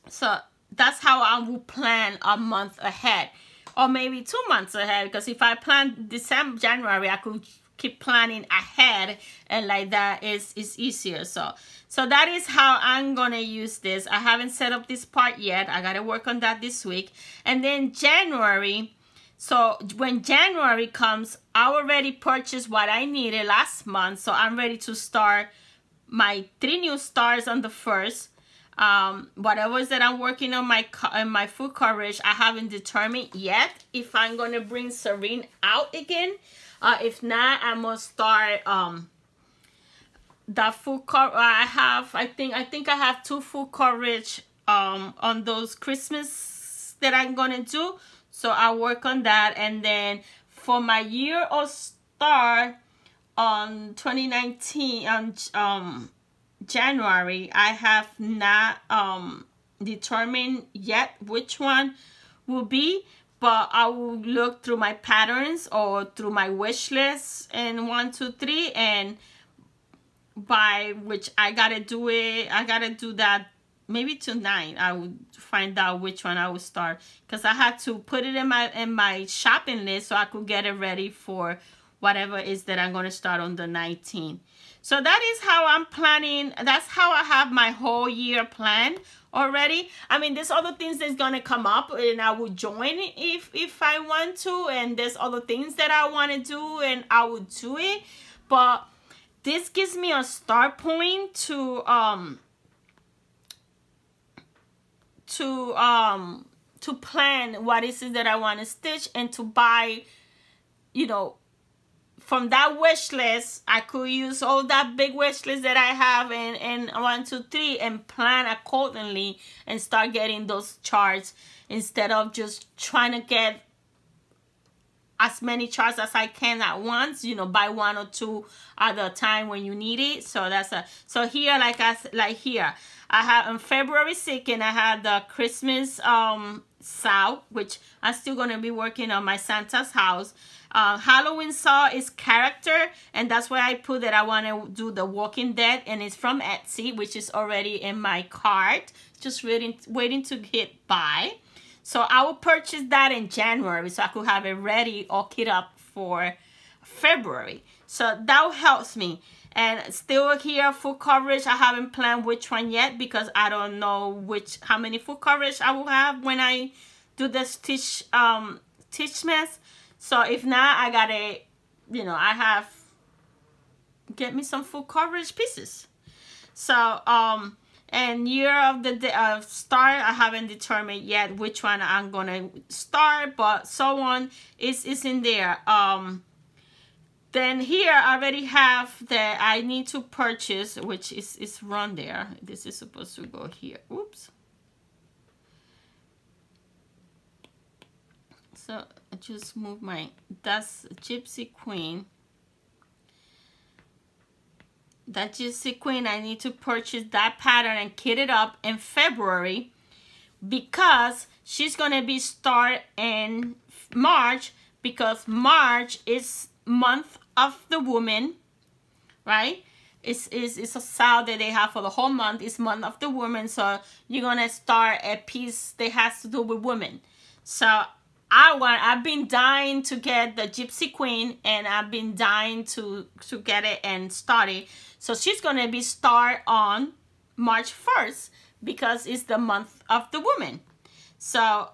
so that's how I will plan a month ahead, or maybe 2 months ahead, because if I plan January, I could keep planning ahead, and like that is easier. So that is how I'm gonna use this. I haven't set up this part yet. I gotta work on that this week. And then January, so when January comes, I already purchased what I needed last month, so I'm ready to start my 3 new stars on the 1st. Whatever is that I'm working on my full coverage, I haven't determined yet if I'm gonna bring Serene out again. If not, I'm gonna start the full cover. I think I have 2 full coverage on those Christmas that I'm gonna do, so I'll work on that. And then for my year of star on 2019 on January, I have not determined yet which one will be, but I will look through my patterns or through my wish list in 1, 2, 3, and by which I gotta do that maybe tonight. I will find out which one I will start, because I had to put it in my shopping list so I could get it ready for whatever it is that I'm going to start on the 19th. So that is how I'm planning. That's how I have my whole year planned already. I mean, there's other things that's going to come up and I will join if I want to. And there's other things that I want to do and I will do it. But this gives me a start point to plan what is it that I want to stitch and to buy, you know, from that wish list. I could use all that big wish list that I have in 1, 2, 3 and plan accordingly and start getting those charts instead of just trying to get as many charts as I can at once, you know, buy 1 or 2 at a time when you need it. So that's so here, like here I have on February 2nd I had the Christmas saw, which I'm still gonna be working on my Santa's house. Halloween saw is character, and that's why I put that I want to do the Walking Dead, and it's from Etsy, which is already in my cart, just waiting to hit buy. So I will purchase that in January so I could have it ready or kit up for February. So that helps me. And still here, full coverage. I haven't planned which one yet because I don't know how many full coverage I will have when I do the stitch mess. So if not, I gotta, you know, get me some full coverage pieces. So and year of the start, I haven't determined yet which one I'm gonna start, but so on is in there. Then here I already have that I need to purchase, which is run there. This is supposed to go here. Oops. So I just move that's Gypsy Queen. That Gypsy Queen, I need to purchase that pattern and kit it up in February because she's gonna be start in March, because March is month of the woman, right? It's a sale that they have for the whole month. It's month of the woman, so you're gonna start a piece that has to do with women. So I've been dying to get the Gypsy Queen, and I've been dying to get it and start it. So she's gonna be start on March 1st because it's the month of the woman. So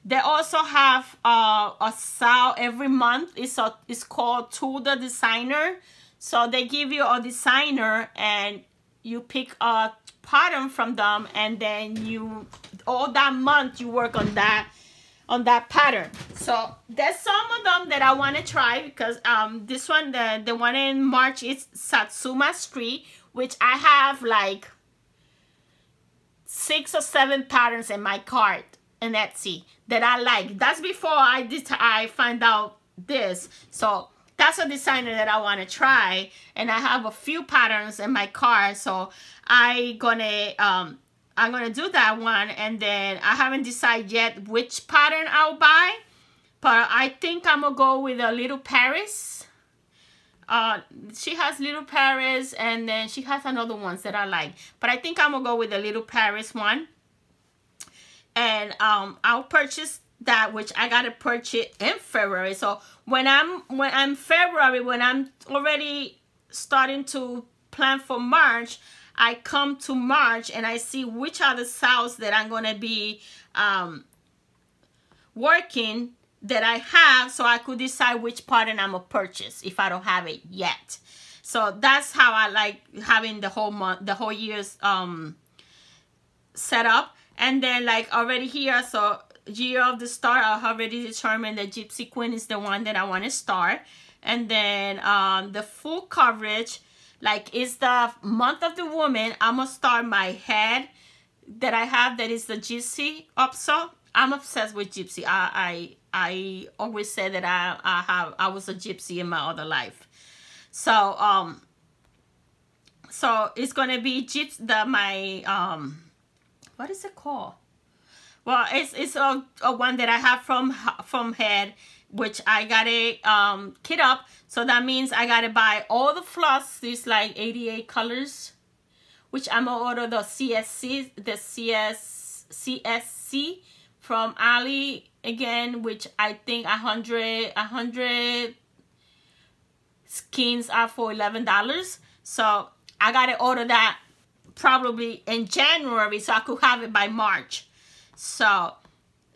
they also have a sale every month. It's called To the Designer. So they give you a designer and you pick a pattern from them, and then all that month you work on that pattern. So there's some of them that I want to try because this one, the one in March is Satsuma Street, which I have like 6 or 7 patterns in my cart in Etsy that I like. That's before I find out this. So that's a designer that I want to try, and I have a few patterns in my cart. So I'm gonna do that one, and then I haven't decided yet which pattern I'll buy, but I think I'm gonna go with a Little Paris. She has Little Paris, and then she has another ones that I like, but I think I'm gonna go with the Little Paris one, and I'll purchase that, which I gotta purchase in February. So when I'm already starting to plan for March, I come to March and I see which are the sales that I'm going to be working that I have, so I could decide which pattern I'm going to purchase if I don't have it yet. So that's how I like having the whole month, the whole year's set up. And then like already here, so year of the start, I already determined that Gypsy Queen is the one that I want to start. And then the full coverage, like it's the month of the woman, I'm gonna start my head that I have, that is the Gypsy also. I'm obsessed with Gypsy. I always say that I was a gypsy in my other life. So so it's gonna be what is it called? Well, it's a one that I have from head, which I gotta kit up. So that means I gotta buy all the floss. There's like 88 colors, which I'm gonna order the CSC from Ali again, which I think 100 skins are for $11. So I gotta order that probably in January so I could have it by March. So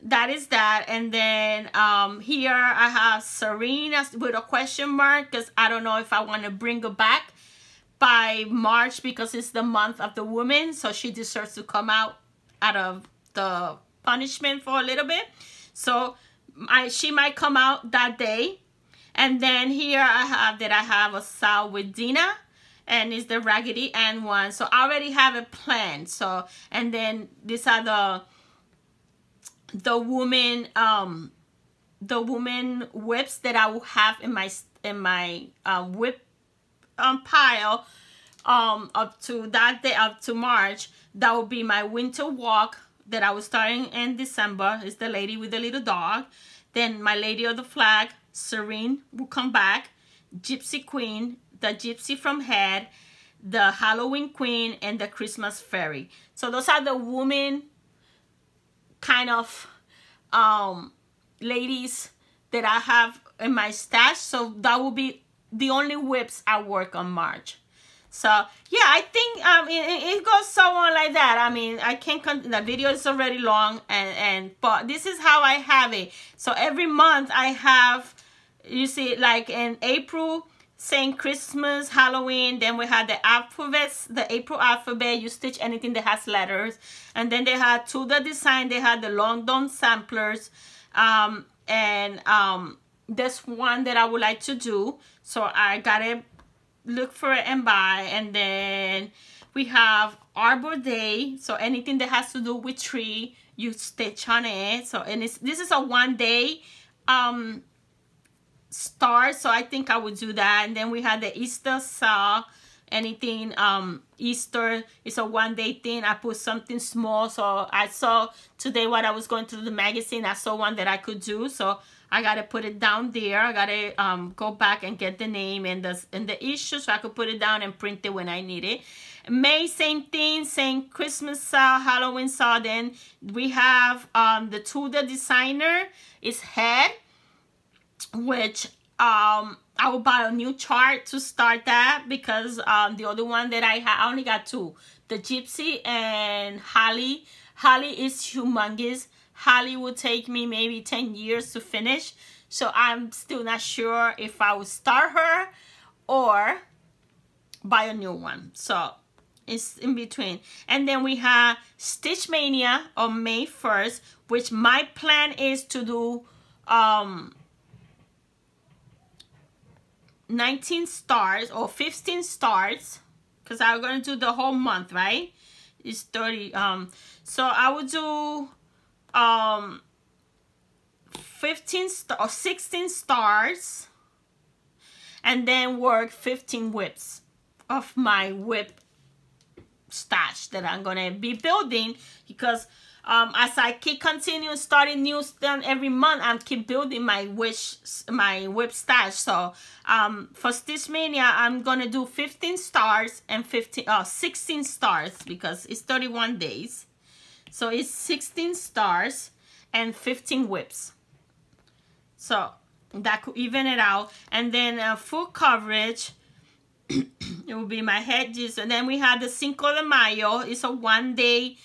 that is that. And then here I have Serena with a question mark, because I don't know if I want to bring her back by March, because it's the month of the woman, so she deserves to come out of the punishment for a little bit. So she might come out that day. And then here I have a Sal with Dina, and it's the Raggedy Ann one. So I already have it planned. So, and then these are the woman whips that I will have in my whip pile up to that day, up to March. That will be my winter walk that I was starting in December. Is the lady with the little dog. Then my Lady of the Flag, Serene, will come back. Gypsy Queen, the Gypsy from Head, the Halloween Queen, and the Christmas Fairy. So those are the women kind of ladies that I have in my stash. So that will be the only whips I work on March. So yeah, I think it goes so on like that. I mean, I can't the video is already long, but this is how I have it. So every month I have, you see, like in April, saying Christmas, Halloween. Then we had the alphabets, the April alphabet. You stitch anything that has letters. And then they had Tudor Design. They had the London samplers. There's one that I would like to do. So I gotta look for it and buy. And then we have Arbor Day. So anything that has to do with tree, you stitch on it. So, and this is a 1 day start, so I think I would do that. And then we had the Easter saw. Anything Easter is a 1 day thing. I put something small. So I saw today when I was going through the magazine, I saw one that I could do. So I gotta put it down there. I gotta go back and get the name and the issue, so I could put it down and print it when I need it. May, same thing, same Christmas saw, Halloween saw. Then we have the Tudor Designer is Head, which I will buy a new chart to start that, because the other one that I only got two, the Gypsy and Holly. Holly is humongous. Holly will take me maybe 10 years to finish, so I'm still not sure if I will start her or buy a new one. So it's in between. And then we have Stitch Mania on May 1st, which my plan is to do 19 stars or 15 stars, because I'm going to do the whole month, right? It's 30. So I would do 15 or 16 stars, and then work 15 whips of my whip stash that I'm gonna be building, because as I keep continuing starting new stuff every month, I keep building my whip stash. So for Stitch Mania, I'm gonna do 15 stars and 16 stars, because it's 31 days. So it's 16 stars and 15 whips. So that could even it out. And then full coverage, it will be my hedges. And then we have the Cinco de Mayo. It's a 1 day.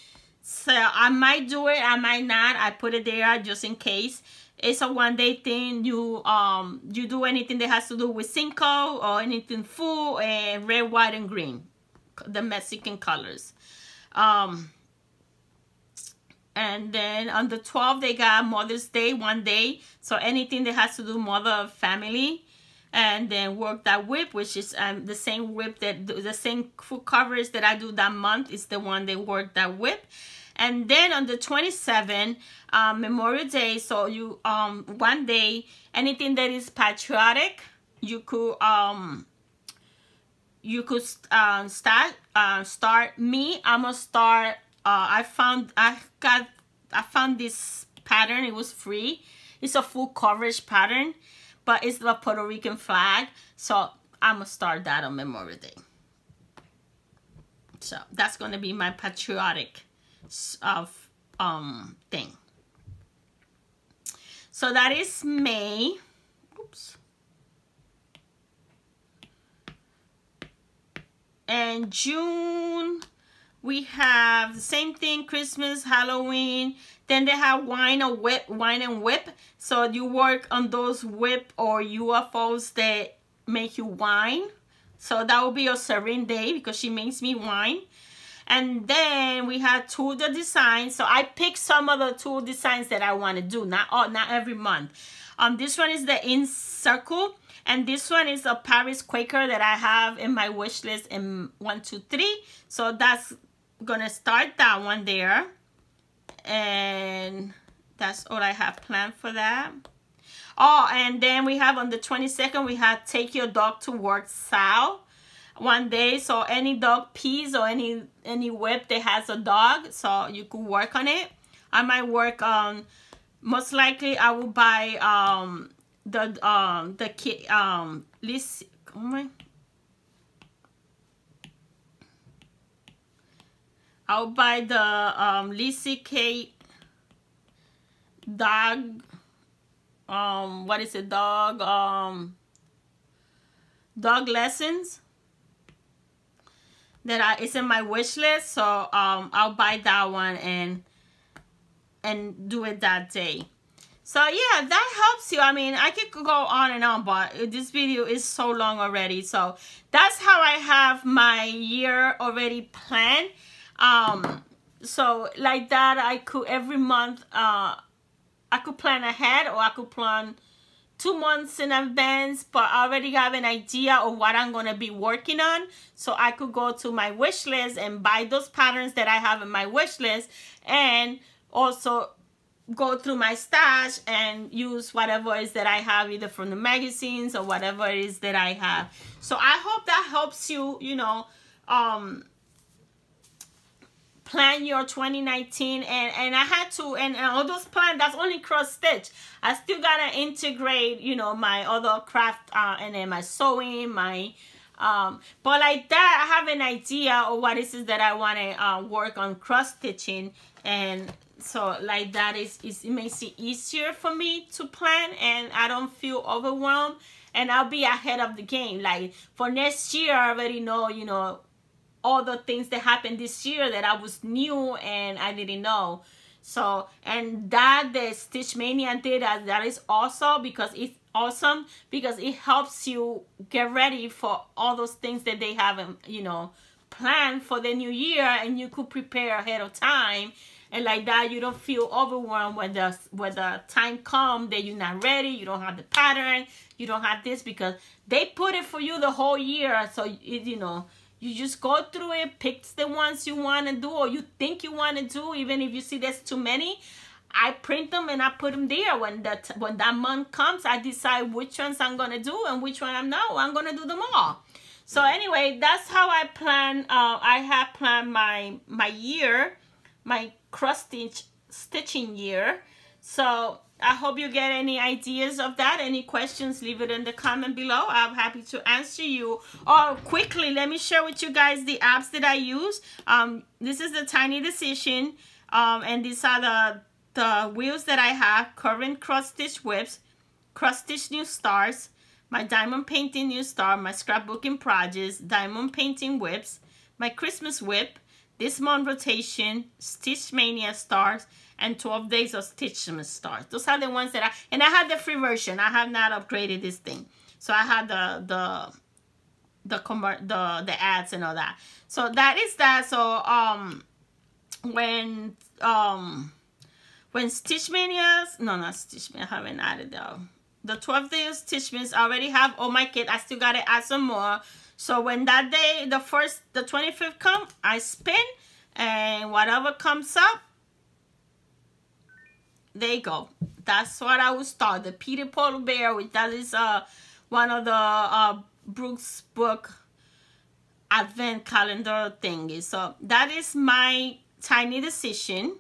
So I might do it, I might not. I put it there just in case. It's a 1 day thing. You do anything that has to do with Cinco or anything full, and red, white, and green, the Mexican colors. And then on the 12th, they got Mother's Day, 1 day. So anything that has to do mother, family. And then work that whip, which is the same whip, that the same full coverage that I do that month is the one they work that whip. And then on the 27th, Memorial Day, so you 1 day, anything that is patriotic, you could start. Me, I'm gonna start. I found this pattern. It was free. It's a full coverage pattern, but it's the Puerto Rican flag. So I'm gonna start that on Memorial Day. So that's gonna be my patriotic thing. So that is May. Oops. And June, we have the same thing, Christmas, Halloween. Then they have wine and whip. So you work on those whip or UFOs that make you wine. So that will be your Serene day because she makes me wine. And then we have tool the designs. So I picked some of the tool designs that I want to do, not every month. This one is the In Circle. And this one is a Paris Quaker that I have in my wish list in 1, 2, 3. So that's gonna start that one there. And that's all I have planned for that. Oh, and then we have on the 22nd, we have Take Your Dog to Work Sal. One day, so any dog pees or any whip that has a dog, so you could work on it. I might work on, most likely I will buy the kit list. Oh my, I'll buy the Lissy Kate dog, what is it, dog lessons that it's in my wish list. So I'll buy that one and do it that day. So yeah, that helps you. I mean, I could go on and on, but this video is so long already. So that's how I have my year already planned. So like that, I could every month, I could plan ahead, or I could plan 2 months in advance, but I already have an idea of what I'm going to be working on. So I could go to my wish list and buy those patterns that I have in my wish list, and also go through my stash and use whatever it is that I have, either from the magazines or whatever it is that I have. So I hope that helps you, you know, plan your 2019. And I had to, and all those plans, that's only cross stitch. I still gotta integrate, you know, my other craft, and then my sewing, my but like that, I have an idea of what it is that I want to work on cross stitching. And so like that it makes it easier for me to plan, and I don't feel overwhelmed, and I'll be ahead of the game. Like for next year, I already know, you know, all the things that happened this year that I was new and I didn't know. So, and that the Stitch Mania did, that is also because it's awesome, because it helps you get ready for all those things that they haven't, you know, planned for the new year, and you could prepare ahead of time. And like that, you don't feel overwhelmed when the time comes that you're not ready, you don't have the pattern, you don't have this, because they put it for you the whole year. So, you know, you just go through it, pick the ones you want to do or you think you want to do. Even if you see there's too many, I print them and I put them there. When that month comes, I decide which ones I'm going to do and which one I'm not. I'm going to do them all. So anyway, that's how I plan. I have planned my year, my cross stitching year. So I hope you get any ideas of that. Any questions, leave it in the comment below. I'm happy to answer you. Oh, quickly, let me share with you guys the apps that I use. This is the Tiny Decision, and these are the wheels that I have: current cross stitch whips, cross stitch new stars, my diamond painting new star, my scrapbooking projects, diamond painting whips, my Christmas whip, this month rotation, Stitch Mania stars, and 12 days of Stitchmas stars. Those are the ones that I had the free version. I have not upgraded this thing. So I had the ads and all that. So that is that. So when Stitch Manias, no, not Stitch Mania, I haven't added though. The 12 days of Stitchmas, I already have all my kit. I still gotta add some more. So when that day, the 25th come, I spin, and whatever comes up, there you go. That's what I will start. The Peter Polar Bear, which that is one of the Brooks book advent calendar thingy. So that is my Tiny Decision.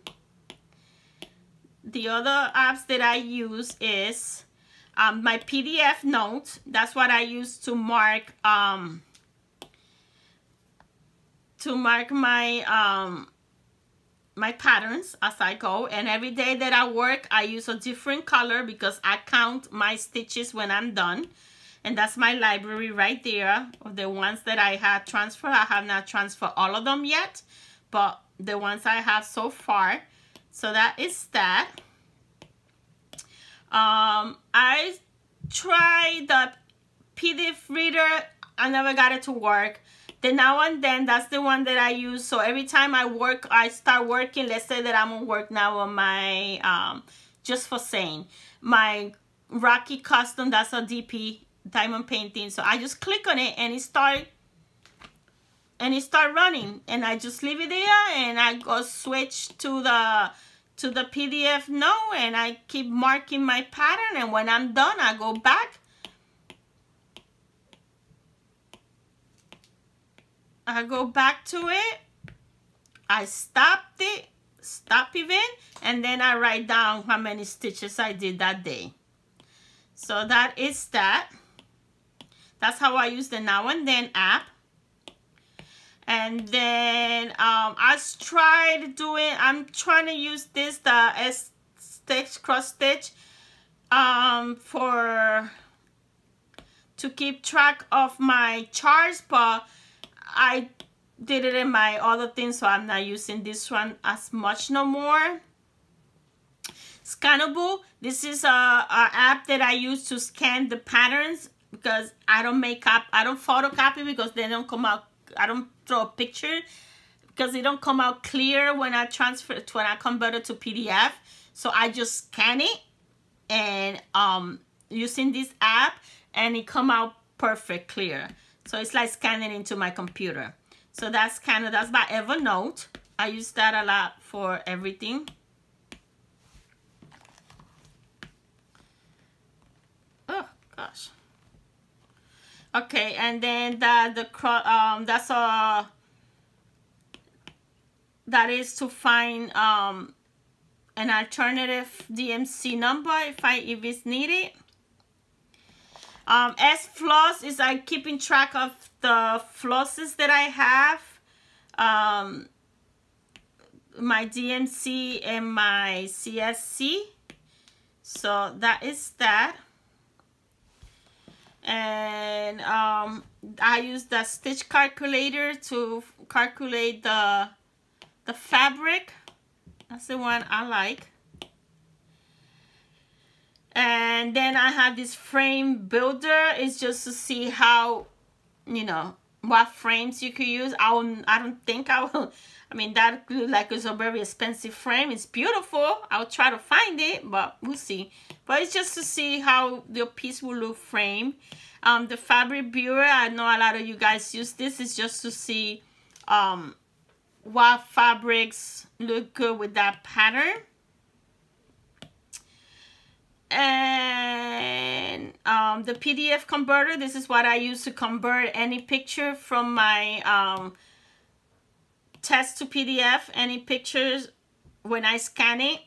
The other apps that I use is my PDF notes. That's what I use to mark my my patterns as I go. And every day that I work, I use a different color because I count my stitches when I'm done. And that's my library right there of the ones that I had transferred. I have not transferred all of them yet, but the ones I have so far. So that is that. I tried the PDF reader. I never got it to work. The Now and Then, that's the one that I use. So every time I start working, let's say that I'm gonna work now on my just for saying my Rocky Custom, that's a DP diamond painting. So I just click on it and it start running, and I just leave it there, and I go switch to the PDF note, and I keep marking my pattern, and when I'm done I go back. I go back to it, I stop even, and then I write down how many stitches I did that day. So that is that. That's how I use the Now and Then app. And then I'm trying to use this, the S-Stitch cross stitch, to keep track of my charts, but I did it in my other thing, so I'm not using this one as much no more. Scannable, this is a app that I use to scan the patterns, because I don't photocopy, because they don't come out. I don't draw a picture because they don't come out clear when I convert it to PDF. So I just scan it, and using this app, and it come out perfect clear. So it's like scanning into my computer. So that's by Evernote. I use that a lot for everything. Oh gosh. Okay, and then that is to find an alternative DMC number if it's needed. S-Floss is keeping track of the flosses that I have, my DMC and my CSC. So that is that. And I use the stitch calculator to calculate the fabric. That's the one I like. And then I have this frame builder. It's just to see how, what frames you could use. I don't think I will. I mean, that looks like it's a very expensive frame. It's beautiful. I'll try to find it, but we'll see. But it's just to see how the piece will look framed. The fabric viewer, I know a lot of you guys use this. It's just to see what fabrics look good with that pattern. And the PDF converter, this is what I use to convert any picture from my text to PDF. Any pictures, when I scan it,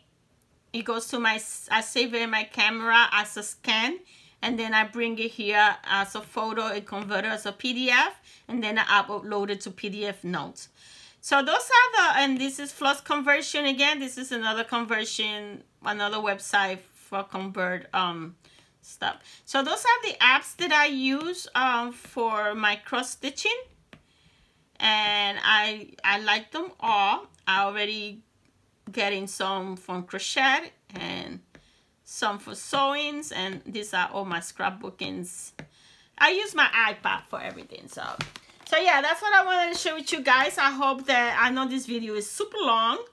it goes to I save it in my camera as a scan, and then I bring it here as a photo and convert it as a PDF, and then I upload it to PDF notes. So those are and this is Floss Conversion again. This is another conversion, another website for convert stuff. So those are the apps that I use for my cross stitching, and I like them all. I already getting some from crochet and some for sewings, and these are all my scrapbookings. I use my iPad for everything. So yeah, that's what I wanted to share with you guys. I hope that, I know this video is super long,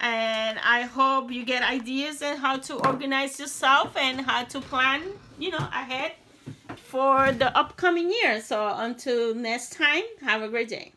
and I hope you get ideas on how to organize yourself and how to plan, ahead for the upcoming year. So until next time, have a great day.